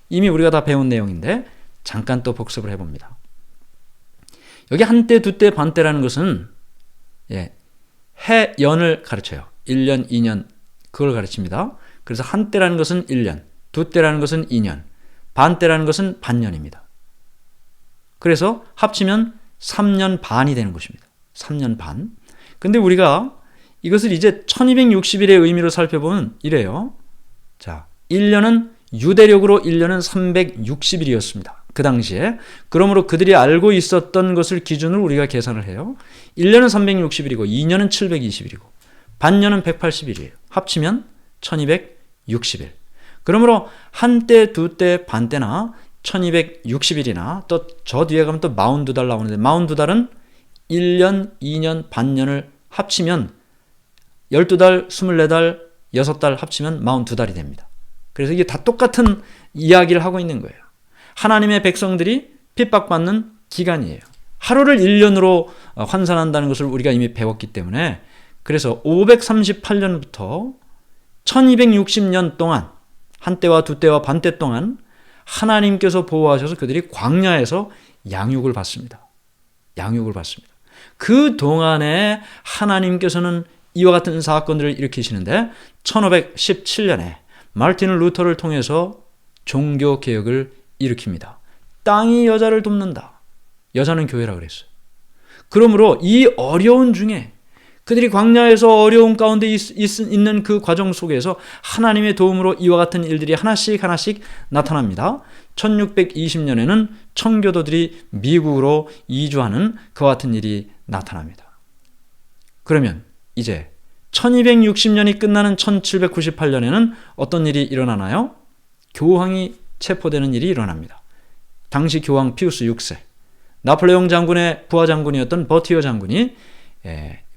이미 우리가 다 배운 내용인데 잠깐 또 복습을 해봅니다. 여기 한때, 두때, 반때라는 것은 해, 연을 가르쳐요. 1년, 2년 그걸 가르칩니다. 그래서 한때라는 것은 1년, 두때라는 것은 2년, 반때라는 것은 반년입니다. 그래서 합치면 3년 반이 되는 것입니다. 3년 반. 근데 우리가 이것을 이제 1260일의 의미로 살펴보면 이래요. 자, 1년은 유대력으로 1년은 360일이었습니다. 그 당시에. 그러므로 그들이 알고 있었던 것을 기준으로 우리가 계산을 해요. 1년은 360일이고 2년은 720일이고 반년은 180일이에요. 합치면 1260일. 그러므로 한때, 두때, 반때나 1260일이나 또 저 뒤에 가면 또 42달 나오는데 42달은 1년, 2년, 반년을 합치면 12달, 24달, 6달 합치면 42달이 됩니다. 그래서 이게 다 똑같은 이야기를 하고 있는 거예요. 하나님의 백성들이 핍박받는 기간이에요. 하루를 1년으로 환산한다는 것을 우리가 이미 배웠기 때문에 그래서 538년부터 1260년 동안 한때와 두때와 반때 동안 하나님께서 보호하셔서 그들이 광야에서 양육을 받습니다. 양육을 받습니다. 그 동안에 하나님께서는 이와 같은 사건들을 일으키시는데 1517년에 마르틴 루터를 통해서 종교개혁을 일으킵니다. 땅이 여자를 돕는다. 여자는 교회라 그랬어요. 그러므로 이 어려운 중에 그들이 광야에서 어려운 가운데 있는 그 과정 속에서 하나님의 도움으로 이와 같은 일들이 하나씩 나타납니다. 1620년에는 청교도들이 미국으로 이주하는 그와 같은 일이 나타납니다. 그러면 이제 1260년이 끝나는 1798년에는 어떤 일이 일어나나요? 교황이 체포되는 일이 일어납니다. 당시 교황 피우스 6세, 나폴레옹 장군의 부하 장군이었던 버티어 장군이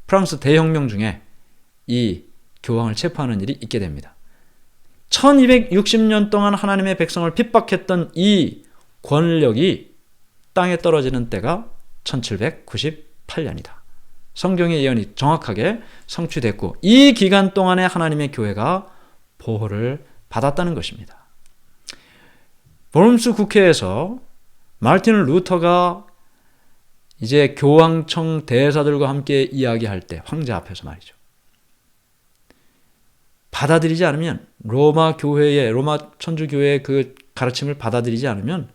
프랑스 대혁명 중에 이 교황을 체포하는 일이 있게 됩니다. 1260년 동안 하나님의 백성을 핍박했던 이 권력이 땅에 떨어지는 때가 1798년이다. 성경의 예언이 정확하게 성취됐고 이 기간 동안에 하나님의 교회가 보호를 받았다는 것입니다. 워름스 국회에서 마르틴 루터가 이제 교황청 대사들과 함께 이야기할 때 황제 앞에서 말이죠. 받아들이지 않으면 로마 천주교회의 그 가르침을 받아들이지 않으면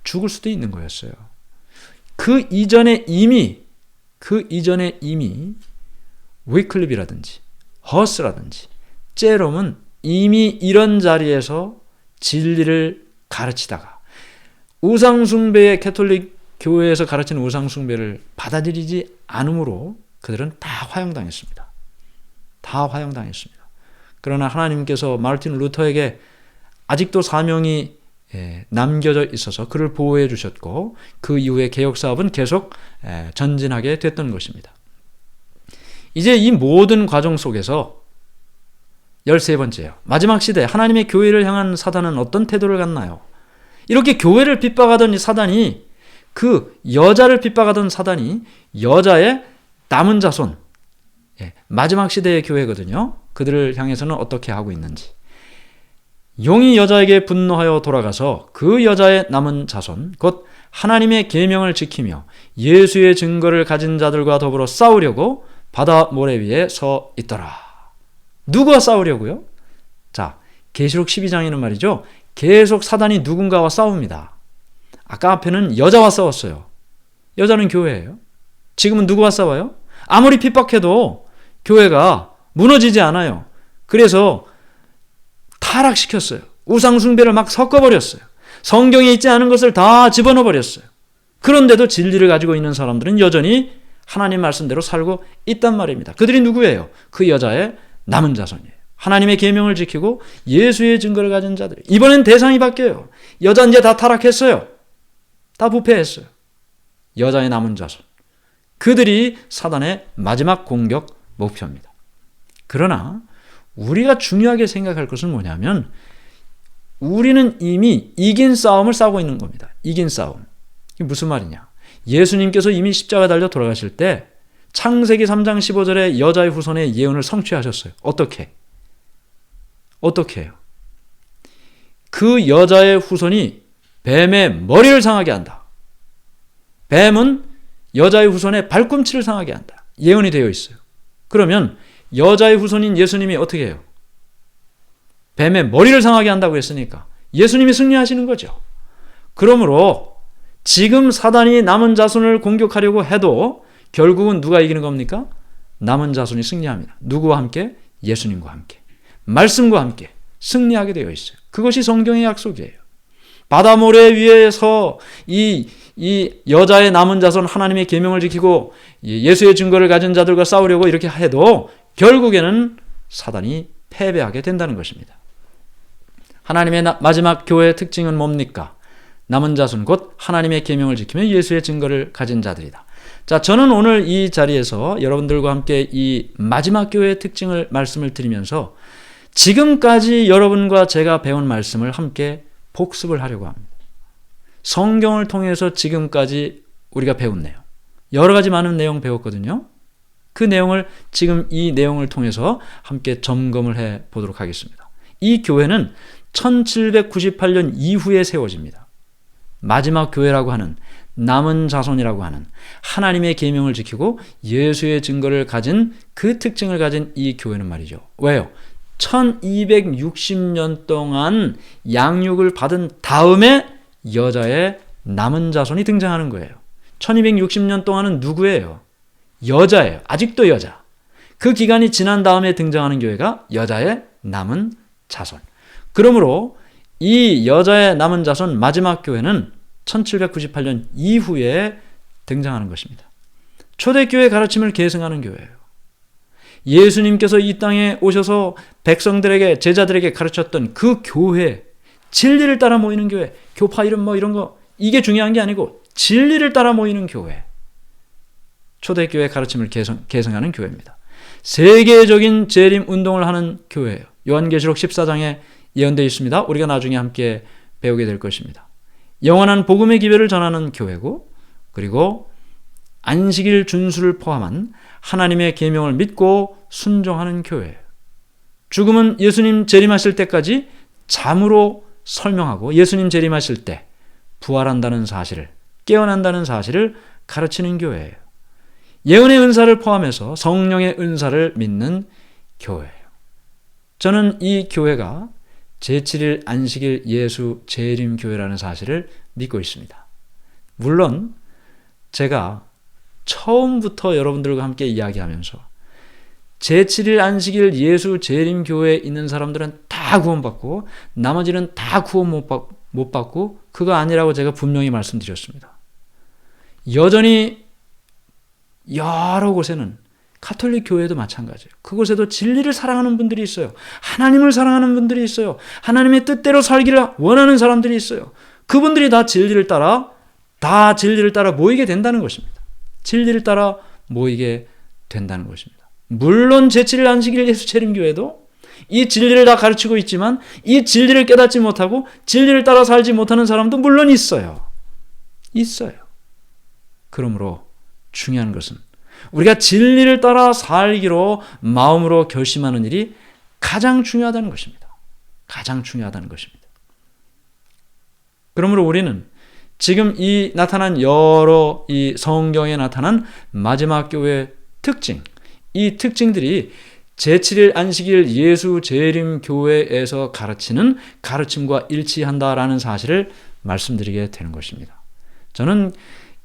죽을 수도 있는 거였어요. 그 이전에 이미 위클립이라든지 허스라든지 제롬은 이미 이런 자리에서 진리를 가르치다가 우상숭배의 캐톨릭 교회에서 가르치는 우상숭배를 받아들이지 않으므로 그들은 다 화형당했습니다. 그러나 하나님께서 마르틴 루터에게 아직도 사명이 남겨져 있어서 그를 보호해 주셨고 그 이후에 개혁사업은 계속 전진하게 됐던 것입니다. 이제 이 모든 과정 속에서 13번째요. 마지막 시대 하나님의 교회를 향한 사단은 어떤 태도를 갖나요? 이렇게 교회를 핍박하던 이 사단이 그 여자를 핍박하던 사단이 여자의 남은 자손 마지막 시대의 교회거든요. 그들을 향해서는 어떻게 하고 있는지 용이 여자에게 분노하여 돌아가서 그 여자의 남은 자손 곧 하나님의 계명을 지키며 예수의 증거를 가진 자들과 더불어 싸우려고 바다 모래 위에 서 있더라. 누구와 싸우려고요? 자, 계시록 12장에는 말이죠. 계속 사단이 누군가와 싸웁니다. 아까 앞에는 여자와 싸웠어요. 여자는 교회예요. 지금은 누구와 싸워요? 아무리 핍박해도 교회가 무너지지 않아요. 그래서 타락시켰어요. 우상숭배를 막 섞어버렸어요. 성경에 있지 않은 것을 다 집어넣어버렸어요. 그런데도 진리를 가지고 있는 사람들은 여전히 하나님 말씀대로 살고 있단 말입니다. 그들이 누구예요? 그 여자의 남은 자손이에요. 하나님의 계명을 지키고 예수의 증거를 가진 자들. 이번엔 대상이 바뀌어요. 여자 이제 다 타락했어요. 다 부패했어요. 여자의 남은 자손. 그들이 사단의 마지막 공격 목표입니다. 그러나 우리가 중요하게 생각할 것은 뭐냐면 우리는 이미 이긴 싸움을 싸우고 있는 겁니다. 이긴 싸움. 이게 무슨 말이냐? 예수님께서 이미 십자가 달려 돌아가실 때 창세기 3장 15절에 여자의 후손의 예언을 성취하셨어요. 어떻게 해요? 그 여자의 후손이 뱀의 머리를 상하게 한다. 뱀은 여자의 후손의 발꿈치를 상하게 한다. 예언이 되어 있어요. 그러면 여자의 후손인 예수님이 어떻게 해요? 뱀의 머리를 상하게 한다고 했으니까 예수님이 승리하시는 거죠. 그러므로 지금 사단이 남은 자손을 공격하려고 해도 결국은 누가 이기는 겁니까? 남은 자손이 승리합니다. 누구와 함께? 예수님과 함께. 말씀과 함께 승리하게 되어 있어요. 그것이 성경의 약속이에요. 바다 모래 위에서 이 여자의 남은 자손 하나님의 계명을 지키고 예수의 증거를 가진 자들과 싸우려고 이렇게 해도 결국에는 사단이 패배하게 된다는 것입니다. 하나님의 마지막 교회의 특징은 뭡니까? 남은 자손 곧 하나님의 계명을 지키며 예수의 증거를 가진 자들이다. 자, 저는 오늘 이 자리에서 여러분들과 함께 이 마지막 교회의 특징을 말씀을 드리면서 지금까지 여러분과 제가 배운 말씀을 함께 복습을 하려고 합니다. 성경을 통해서 지금까지 우리가 배운 내용, 여러 가지 많은 내용 배웠거든요. 그 내용을 지금 이 내용을 통해서 함께 점검을 해 보도록 하겠습니다. 이 교회는 1798년 이후에 세워집니다. 마지막 교회라고 하는 남은 자손이라고 하는 하나님의 계명을 지키고 예수의 증거를 가진 그 특징을 가진 이 교회는 말이죠. 왜요? 1260년 동안 양육을 받은 다음에 여자의 남은 자손이 등장하는 거예요. 1260년 동안은 누구예요? 여자예요. 아직도 여자. 그 기간이 지난 다음에 등장하는 교회가 여자의 남은 자손. 그러므로 이 여자의 남은 자손 마지막 교회는 1798년 이후에 등장하는 것입니다. 초대교회 가르침을 계승하는 교회예요. 예수님께서 이 땅에 오셔서 백성들에게 제자들에게 가르쳤던 그 교회, 진리를 따라 모이는 교회, 교파 이름 뭐 이런 거 이게 중요한 게 아니고 진리를 따라 모이는 교회, 초대교회 가르침을 계승하는 교회입니다. 세계적인 재림 운동을 하는 교회예요. 요한계시록 14장에 예언되어 있습니다. 우리가 나중에 함께 배우게 될 것입니다. 영원한 복음의 기별을 전하는 교회고, 그리고 안식일 준수를 포함한 하나님의 계명을 믿고 순종하는 교회예요. 죽음은 예수님 재림하실 때까지 잠으로 설명하고 예수님 재림하실 때 부활한다는 사실을, 깨어난다는 사실을 가르치는 교회예요. 예언의 은사를 포함해서 성령의 은사를 믿는 교회예요. 저는 이 교회가 제7일 안식일 예수 재림 교회라는 사실을 믿고 있습니다. 물론 제가 처음부터 여러분들과 함께 이야기하면서 제7일 안식일 예수 재림 교회에 있는 사람들은 다 구원받고 나머지는 다 구원 못 받고 그거 아니라고 제가 분명히 말씀드렸습니다. 여전히 여러 곳에는 가톨릭 교회도 마찬가지예요. 그곳에도 진리를 사랑하는 분들이 있어요. 하나님을 사랑하는 분들이 있어요. 하나님의 뜻대로 살기를 원하는 사람들이 있어요. 그분들이 다 진리를 따라 모이게 된다는 것입니다. 진리를 따라 모이게 된다는 것입니다. 물론 제7일 안식일 예수 재림교회도 이 진리를 다 가르치고 있지만 이 진리를 깨닫지 못하고 진리를 따라 살지 못하는 사람도 물론 있어요. 그러므로 중요한 것은 우리가 진리를 따라 살기로 마음으로 결심하는 일이 가장 중요하다는 것입니다. 그러므로 우리는 지금 이 나타난 여러 이 성경에 나타난 마지막 교회의 특징, 이 특징들이 제7일 안식일 예수 재림 교회에서 가르치는 가르침과 일치한다라는 사실을 말씀드리게 되는 것입니다. 저는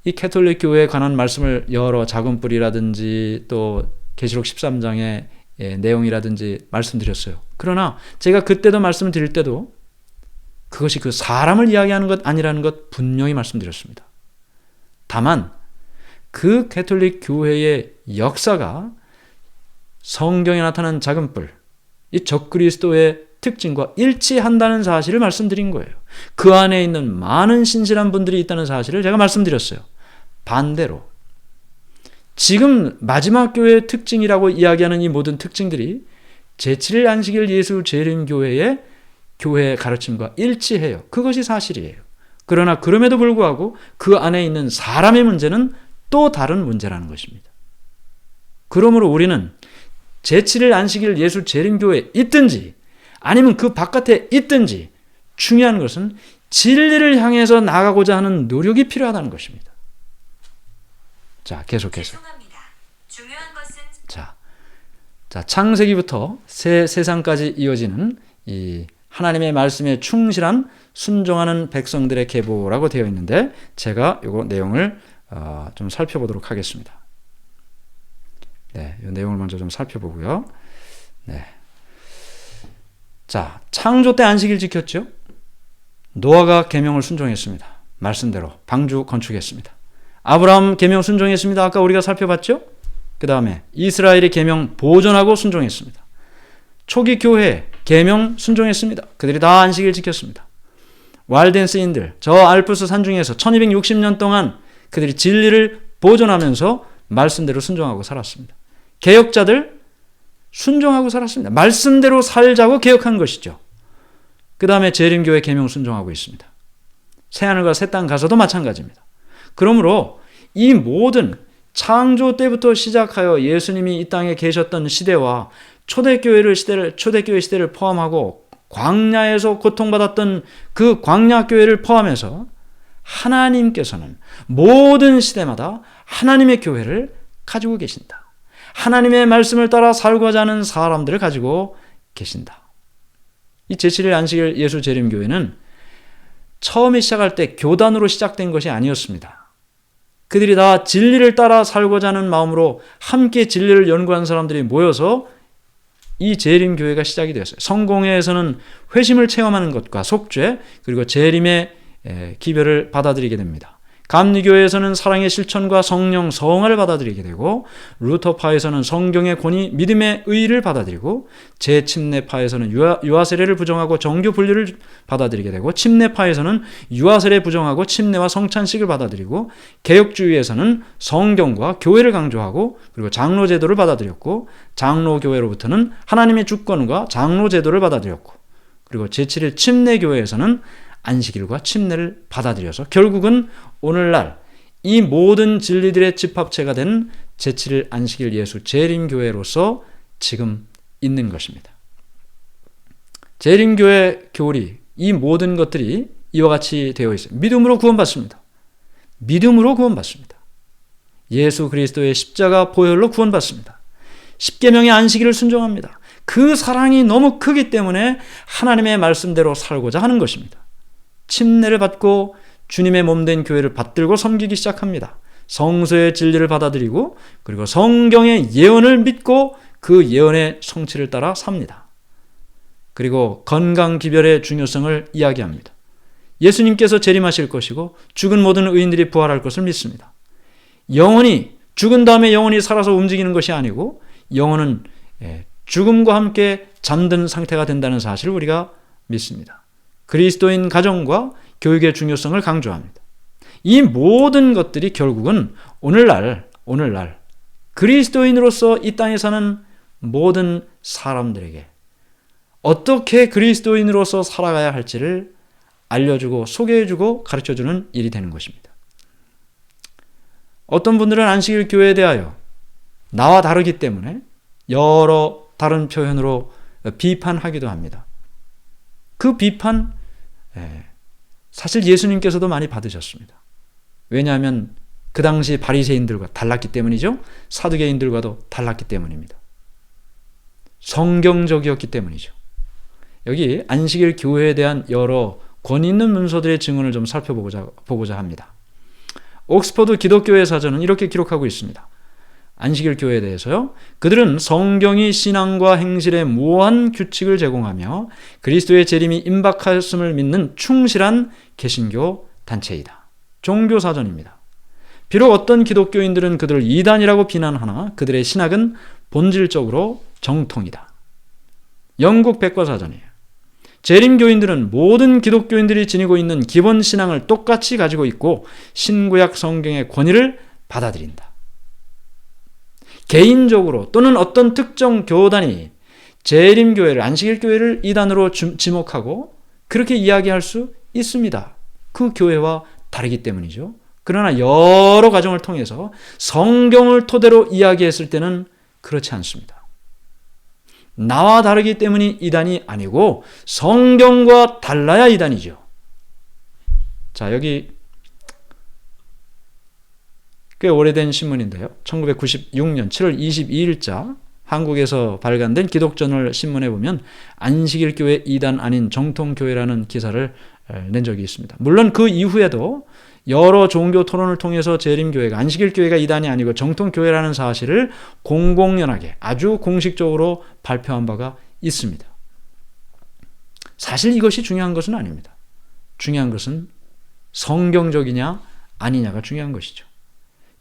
이 가톨릭 교회에 관한 말씀을 여러 작은 뿌리라든지 또 계시록 13장의 내용이라든지 말씀드렸어요. 그러나 제가 그때도 말씀을 드릴 때도 그것이 그 사람을 이야기하는 것 아니라는 것 분명히 말씀드렸습니다. 다만 그 가톨릭 교회의 역사가 성경에 나타난 작은 뿔, 이 적그리스도의 특징과 일치한다는 사실을 말씀드린 거예요. 그 안에 있는 많은 신실한 분들이 있다는 사실을 제가 말씀드렸어요. 반대로 지금 마지막 교회의 특징이라고 이야기하는 이 모든 특징들이 제7일 안식일 예수 재림 교회의 교회의 가르침과 일치해요. 그것이 사실이에요. 그러나 그럼에도 불구하고 그 안에 있는 사람의 문제는 또 다른 문제라는 것입니다. 그러므로 우리는 제7일 안식일 예수 재림 교회에 있든지 아니면 그 바깥에 있든지 중요한 것은 진리를 향해서 나가고자 하는 노력이 필요하다는 것입니다. 자, 계속해서. 중요한 것은 자, 창세기부터 새 세상까지 이어지는 이 하나님의 말씀에 충실한 순종하는 백성들의 계보라고 되어 있는데 제가 이 내용을 좀 살펴보도록 하겠습니다. 네, 이 내용을 먼저 좀 살펴보고요. 네. 자, 창조 때 안식일 지켰죠? 노아가 계명을 순종했습니다. 말씀대로 방주 건축했습니다. 아브라함 계명 순종했습니다. 아까 우리가 살펴봤죠? 그 다음에 이스라엘이 계명 보존하고 순종했습니다. 초기 교회 계명 순종했습니다. 그들이 다 안식일 지켰습니다. 왈덴스인들 저 알프스 산중에서 1260년 동안 그들이 진리를 보존하면서 말씀대로 순종하고 살았습니다. 개혁자들 순종하고 살았습니다. 말씀대로 살자고 개혁한 것이죠. 그 다음에 재림교회 계명 순종하고 있습니다. 새하늘과 새 땅 가서도 마찬가지입니다. 그러므로 이 모든 창조 때부터 시작하여 예수님이 이 땅에 계셨던 시대와 초대교회 시대를 포함하고 광야에서 고통받았던 그 광야교회를 포함해서 하나님께서는 모든 시대마다 하나님의 교회를 가지고 계신다. 하나님의 말씀을 따라 살고자 하는 사람들을 가지고 계신다. 이 제7일 안식일 예수 재림교회는 처음에 시작할 때 교단으로 시작된 것이 아니었습니다. 그들이 다 진리를 따라 살고자 하는 마음으로 함께 진리를 연구한 사람들이 모여서 이 재림교회가 시작이 되었어요. 성공회에서는 회심을 체험하는 것과 속죄 그리고 재림의 기별을 받아들이게 됩니다. 감리교회에서는 사랑의 실천과 성령 성화를 받아들이게 되고 루터파에서는 성경의 권위 믿음의 의의를 받아들이고 재침례파에서는 유아 세례를 부정하고 정교 분류를 받아들이게 되고 침례파에서는 유아 세례 부정하고 침례와 성찬식을 받아들이고 개혁주의에서는 성경과 교회를 강조하고 그리고 장로 제도를 받아들였고 장로교회로부터는 하나님의 주권과 장로 제도를 받아들였고 그리고 제7일 침례교회에서는 안식일과 침례를 받아들여서 결국은 오늘날 이 모든 진리들의 집합체가 된 제7일 안식일 예수 재림교회로서 지금 있는 것입니다. 재림교회 교리, 이 모든 것들이 이와 같이 되어 있어요. 믿음으로 구원받습니다. 믿음으로 구원받습니다. 예수 그리스도의 십자가 보혈로 구원받습니다. 십계명의 안식일을 순종합니다. 그 사랑이 너무 크기 때문에 하나님의 말씀대로 살고자 하는 것입니다. 침례를 받고 주님의 몸된 교회를 받들고 섬기기 시작합니다. 성서의 진리를 받아들이고 그리고 성경의 예언을 믿고 그 예언의 성취를 따라 삽니다. 그리고 건강기별의 중요성을 이야기합니다. 예수님께서 재림하실 것이고 죽은 모든 의인들이 부활할 것을 믿습니다. 영혼이 죽은 다음에 영혼이 살아서 움직이는 것이 아니고 영혼은 죽음과 함께 잠든 상태가 된다는 사실을 우리가 믿습니다. 그리스도인 가정과 교육의 중요성을 강조합니다. 이 모든 것들이 결국은 오늘날 그리스도인으로서 이 땅에 사는 모든 사람들에게 어떻게 그리스도인으로서 살아가야 할지를 알려주고 소개해주고 가르쳐주는 일이 되는 것입니다. 어떤 분들은 안식일 교회에 대하여 나와 다르기 때문에 여러 다른 표현으로 비판하기도 합니다. 그 비판 사실 예수님께서도 많이 받으셨습니다. 왜냐하면 그 당시 바리새인들과 달랐기 때문이죠. 사두개인들과도 달랐기 때문입니다. 성경적이었기 때문이죠. 여기 안식일 교회에 대한 여러 권위 있는 문서들의 증언을 좀 살펴보고자 합니다. 옥스퍼드 기독교회 사전은 이렇게 기록하고 있습니다. 안식일 교회에 대해서요. 그들은 성경이 신앙과 행실에 무한 규칙을 제공하며 그리스도의 재림이 임박하였음을 믿는 충실한 개신교 단체이다. 종교사전입니다. 비록 어떤 기독교인들은 그들을 이단이라고 비난하나 그들의 신학은 본질적으로 정통이다. 영국 백과사전이에요. 재림교인들은 모든 기독교인들이 지니고 있는 기본 신앙을 똑같이 가지고 있고 신구약 성경의 권위를 받아들인다. 개인적으로 또는 어떤 특정 교단이 재림교회를 안식일교회를 이단으로 지목하고 그렇게 이야기할 수 있습니다. 그 교회와 다르기 때문이죠. 그러나 여러 과정을 통해서 성경을 토대로 이야기했을 때는 그렇지 않습니다. 나와 다르기 때문이 이단이 아니고 성경과 달라야 이단이죠. 자, 여기 꽤 오래된 신문인데요. 1996년 7월 22일자 한국에서 발간된 기독저널 신문에 보면 안식일 교회 이단 아닌 정통교회라는 기사를 낸 적이 있습니다. 물론 그 이후에도 여러 종교 토론을 통해서 재림교회가 안식일 교회가 이단이 아니고 정통교회라는 사실을 공공연하게 아주 공식적으로 발표한 바가 있습니다. 사실 이것이 중요한 것은 아닙니다. 중요한 것은 성경적이냐 아니냐가 중요한 것이죠.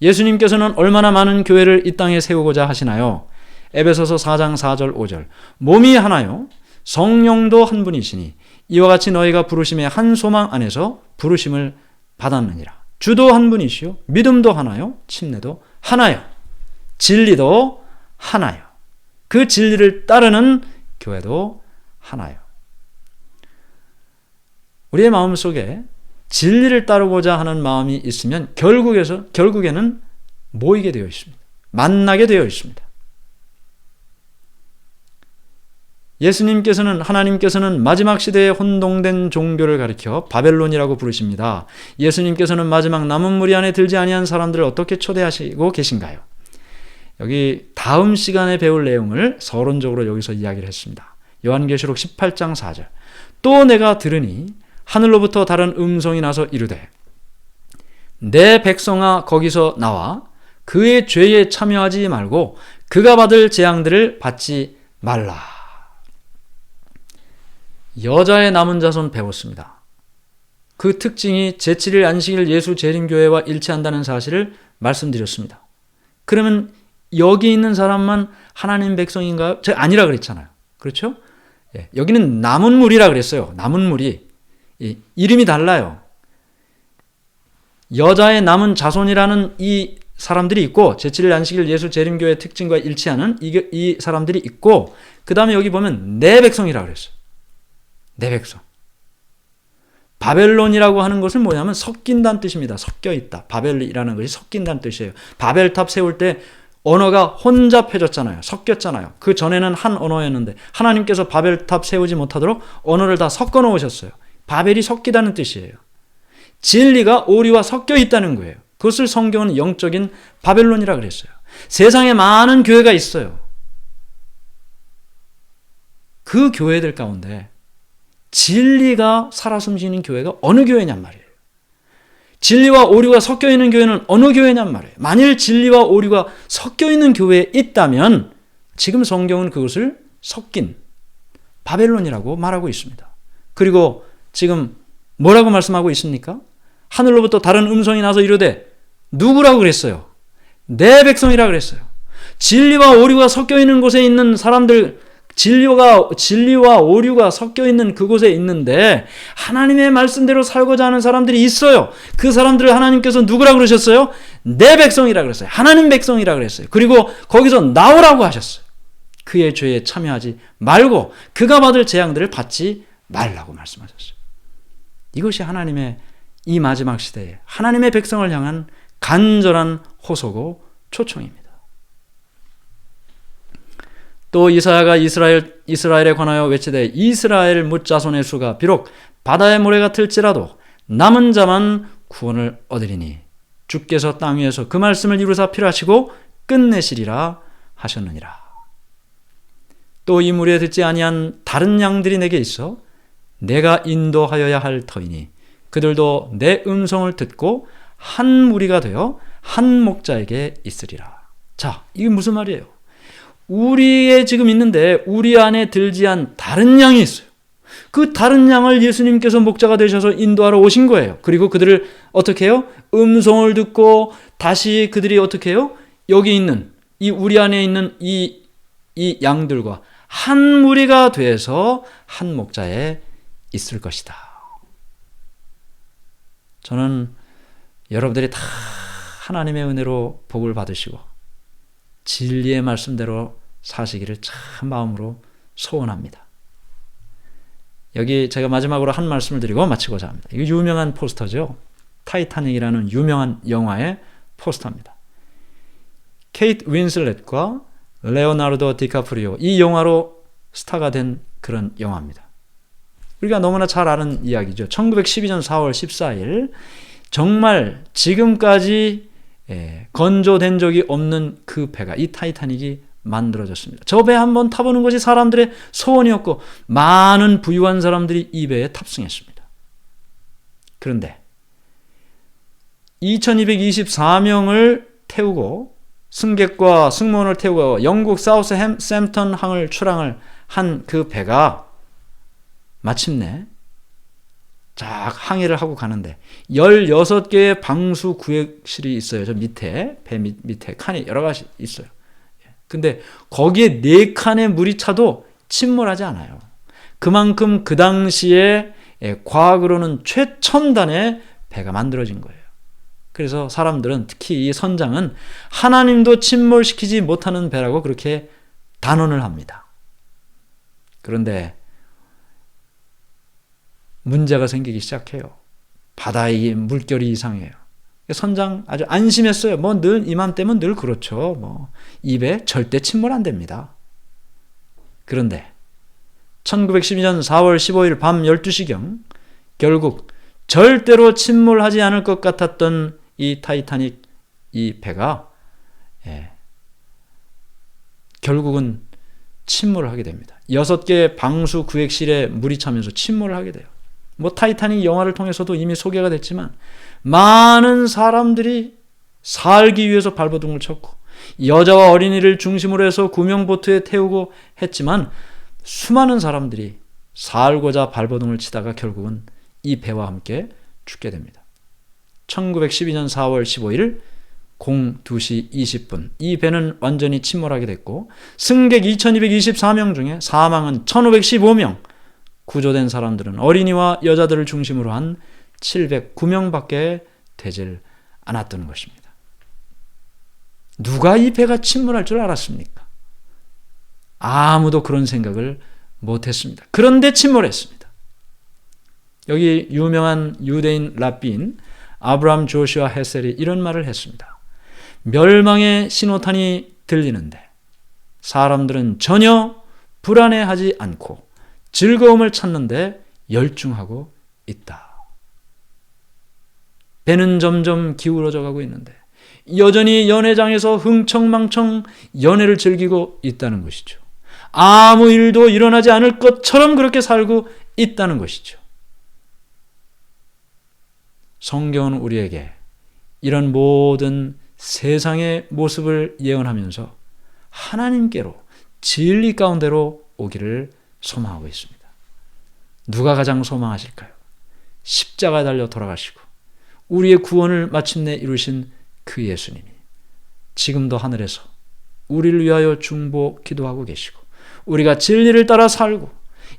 예수님께서는 얼마나 많은 교회를 이 땅에 세우고자 하시나요? 에베소서 4장 4절 5절 몸이 하나요 성령도 한 분이시니 이와 같이 너희가 부르심의 한 소망 안에서 부르심을 받았느니라. 주도 한 분이시요 믿음도 하나요 침례도 하나요 진리도 하나요 그 진리를 따르는 교회도 하나요. 우리의 마음속에 진리를 따르고자 하는 마음이 있으면 결국에는 모이게 되어 있습니다. 만나게 되어 있습니다. 하나님께서는 마지막 시대에 혼동된 종교를 가리켜 바벨론이라고 부르십니다. 예수님께서는 마지막 남은 무리 안에 들지 아니한 사람들을 어떻게 초대하시고 계신가요? 여기 다음 시간에 배울 내용을 서론적으로 여기서 이야기를 했습니다. 요한계시록 18장 4절 또 내가 들으니 하늘로부터 다른 음성이 나서 이르되 내 백성아 거기서 나와 그의 죄에 참여하지 말고 그가 받을 재앙들을 받지 말라. 여자의 남은 자손 배웠습니다. 그 특징이 제7일 안식일 예수 재림교회와 일치한다는 사실을 말씀드렸습니다. 그러면 여기 있는 사람만 하나님 백성인가요? 제가 아니라 그랬잖아요. 그렇죠? 여기는 남은 무리라 그랬어요. 남은 무리. 이름이 달라요. 여자의 남은 자손이라는 이 사람들이 있고 제7일 안식일 예수 재림교회의 특징과 일치하는 이 사람들이 있고 그 다음에 여기 보면 내 백성이라고 그랬어요. 내 백성. 바벨론이라고 하는 것은 뭐냐면 섞인다는 뜻입니다. 섞여 있다. 바벨이라는 것이 섞인다는 뜻이에요. 바벨탑 세울 때 언어가 혼잡해졌잖아요. 섞였잖아요. 그 전에는 한 언어였는데 하나님께서 바벨탑 세우지 못하도록 언어를 다 섞어 놓으셨어요. 바벨이 섞이다는 뜻이에요. 진리가 오리와 섞여 있다는 거예요. 그것을 성경은 영적인 바벨론이라 그랬어요. 세상에 많은 교회가 있어요. 그 교회들 가운데 진리가 살아 숨쉬는 교회가 어느 교회냔 말이에요. 진리와 오류가 섞여 있는 교회는 어느 교회냔 말이에요. 만일 진리와 오류가 섞여 있는 교회에 있다면 지금 성경은 그것을 섞인 바벨론이라고 말하고 있습니다. 그리고 지금 뭐라고 말씀하고 있습니까? 하늘로부터 다른 음성이 나서 이르되 누구라고 그랬어요? 내 백성이라 그랬어요. 진리와 오류가 섞여 있는 곳에 있는 사람들, 진리와 오류가 섞여 있는 그곳에 있는데 하나님의 말씀대로 살고자 하는 사람들이 있어요. 그 사람들을 하나님께서 누구라고 그러셨어요? 내 백성이라 그랬어요. 하나님 백성이라 그랬어요. 그리고 거기서 나오라고 하셨어요. 그의 죄에 참여하지 말고 그가 받을 재앙들을 받지 말라고 말씀하셨어요. 이것이 하나님의 이 마지막 시대에 하나님의 백성을 향한 간절한 호소고 초청입니다. 또 이사야가 이스라엘에 관하여 외치되 이스라엘 뭇자손의 수가 비록 바다의 모래 같을지라도 남은 자만 구원을 얻으리니 주께서 땅 위에서 그 말씀을 이루사 필하시고 끝내시리라 하셨느니라. 또 이 무리에 듣지 아니한 다른 양들이 내게 있어 내가 인도하여야 할 터이니 그들도 내 음성을 듣고 한 무리가 되어 한 목자에게 있으리라. 자, 이게 무슨 말이에요? 우리에 지금 있는데 우리 안에 들지 않은 다른 양이 있어요. 그 다른 양을 예수님께서 목자가 되셔서 인도하러 오신 거예요. 그리고 그들을 어떻게 해요? 음성을 듣고 다시 그들이 어떻게 해요? 여기 있는 이 우리 안에 있는 이 양들과 한 무리가 돼서 한 목자에 있을 것이다. 저는 여러분들이 다 하나님의 은혜로 복을 받으시고 진리의 말씀대로 사시기를 참 마음으로 소원합니다. 여기 제가 마지막으로 한 말씀을 드리고 마치고자 합니다. 이거 유명한 포스터죠. 타이타닉이라는 유명한 영화의 포스터입니다. 케이트 윈슬렛과 레오나르도 디카프리오, 이 영화로 스타가 된 그런 영화입니다. 우리가 너무나 잘 아는 이야기죠. 1912년 4월 14일 정말 지금까지 건조된 적이 없는 그 배가, 이 타이타닉이 만들어졌습니다. 저 배 한번 타보는 것이 사람들의 소원이었고 많은 부유한 사람들이 이 배에 탑승했습니다. 그런데 2224명을 태우고 승객과 승무원을 태우고 영국 사우스햄프턴 항을 출항을 한 그 배가 마침내 항해를 하고 가는데 16개의 방수 구획실이 있어요. 저 밑에, 배 밑에 칸이 여러 가지 있어요. 근데 거기에 4칸의 물이 차도 침몰하지 않아요. 그만큼 그 당시에 과학으로는 최첨단의 배가 만들어진 거예요. 그래서 사람들은 특히 이 선장은 하나님도 침몰시키지 못하는 배라고 그렇게 단언을 합니다. 그런데 문제가 생기기 시작해요. 바다의 물결이 이상해요. 선장 아주 안심했어요. 뭐 늘 이맘때면 늘 그렇죠. 뭐 입에 절대 침몰 안 됩니다. 그런데 1912년 4월 15일 밤 12시경 결국 절대로 침몰하지 않을 것 같았던 이 타이타닉 이 배가 결국은 침몰을 하게 됩니다. 6개의 방수 구획실에 물이 차면서 침몰을 하게 돼요. 뭐 타이타닉 영화를 통해서도 이미 소개가 됐지만 많은 사람들이 살기 위해서 발버둥을 쳤고 여자와 어린이를 중심으로 해서 구명보트에 태우고 했지만 수많은 사람들이 살고자 발버둥을 치다가 결국은 이 배와 함께 죽게 됩니다. 1912년 4월 15일 02시 20분 이 배는 완전히 침몰하게 됐고 승객 2224명 중에 사망은 1515명, 구조된 사람들은 어린이와 여자들을 중심으로 한 709명밖에 되질 않았던 것입니다. 누가 이 배가 침몰할 줄 알았습니까? 아무도 그런 생각을 못했습니다. 그런데 침몰했습니다. 여기 유명한 유대인 랍비인 아브라함 조슈아 헤셀이 이런 말을 했습니다. 멸망의 신호탄이 들리는데 사람들은 전혀 불안해하지 않고 즐거움을 찾는데 열중하고 있다. 배는 점점 기울어져 가고 있는데 여전히 연회장에서 흥청망청 연애를 즐기고 있다는 것이죠. 아무 일도 일어나지 않을 것처럼 그렇게 살고 있다는 것이죠. 성경은 우리에게 이런 모든 세상의 모습을 예언하면서 하나님께로 진리 가운데로 오기를 소망하고 있습니다. 누가 가장 소망하실까요? 십자가에 달려 돌아가시고 우리의 구원을 마침내 이루신 그 예수님이 지금도 하늘에서 우리를 위하여 중보 기도하고 계시고 우리가 진리를 따라 살고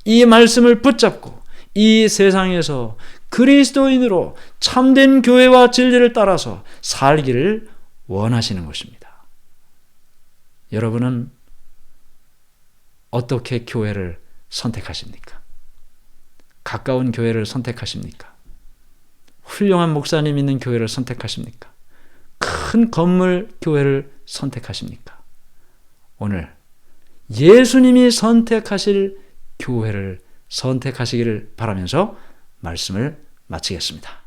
이 말씀을 붙잡고 이 세상에서 그리스도인으로 참된 교회와 진리를 따라서 살기를 원하시는 것입니다. 여러분은 어떻게 교회를 선택하십니까? 가까운 교회를 선택하십니까? 훌륭한 목사님 있는 교회를 선택하십니까? 큰 건물 교회를 선택하십니까? 오늘 예수님이 선택하실 교회를 선택하시기를 바라면서 말씀을 마치겠습니다.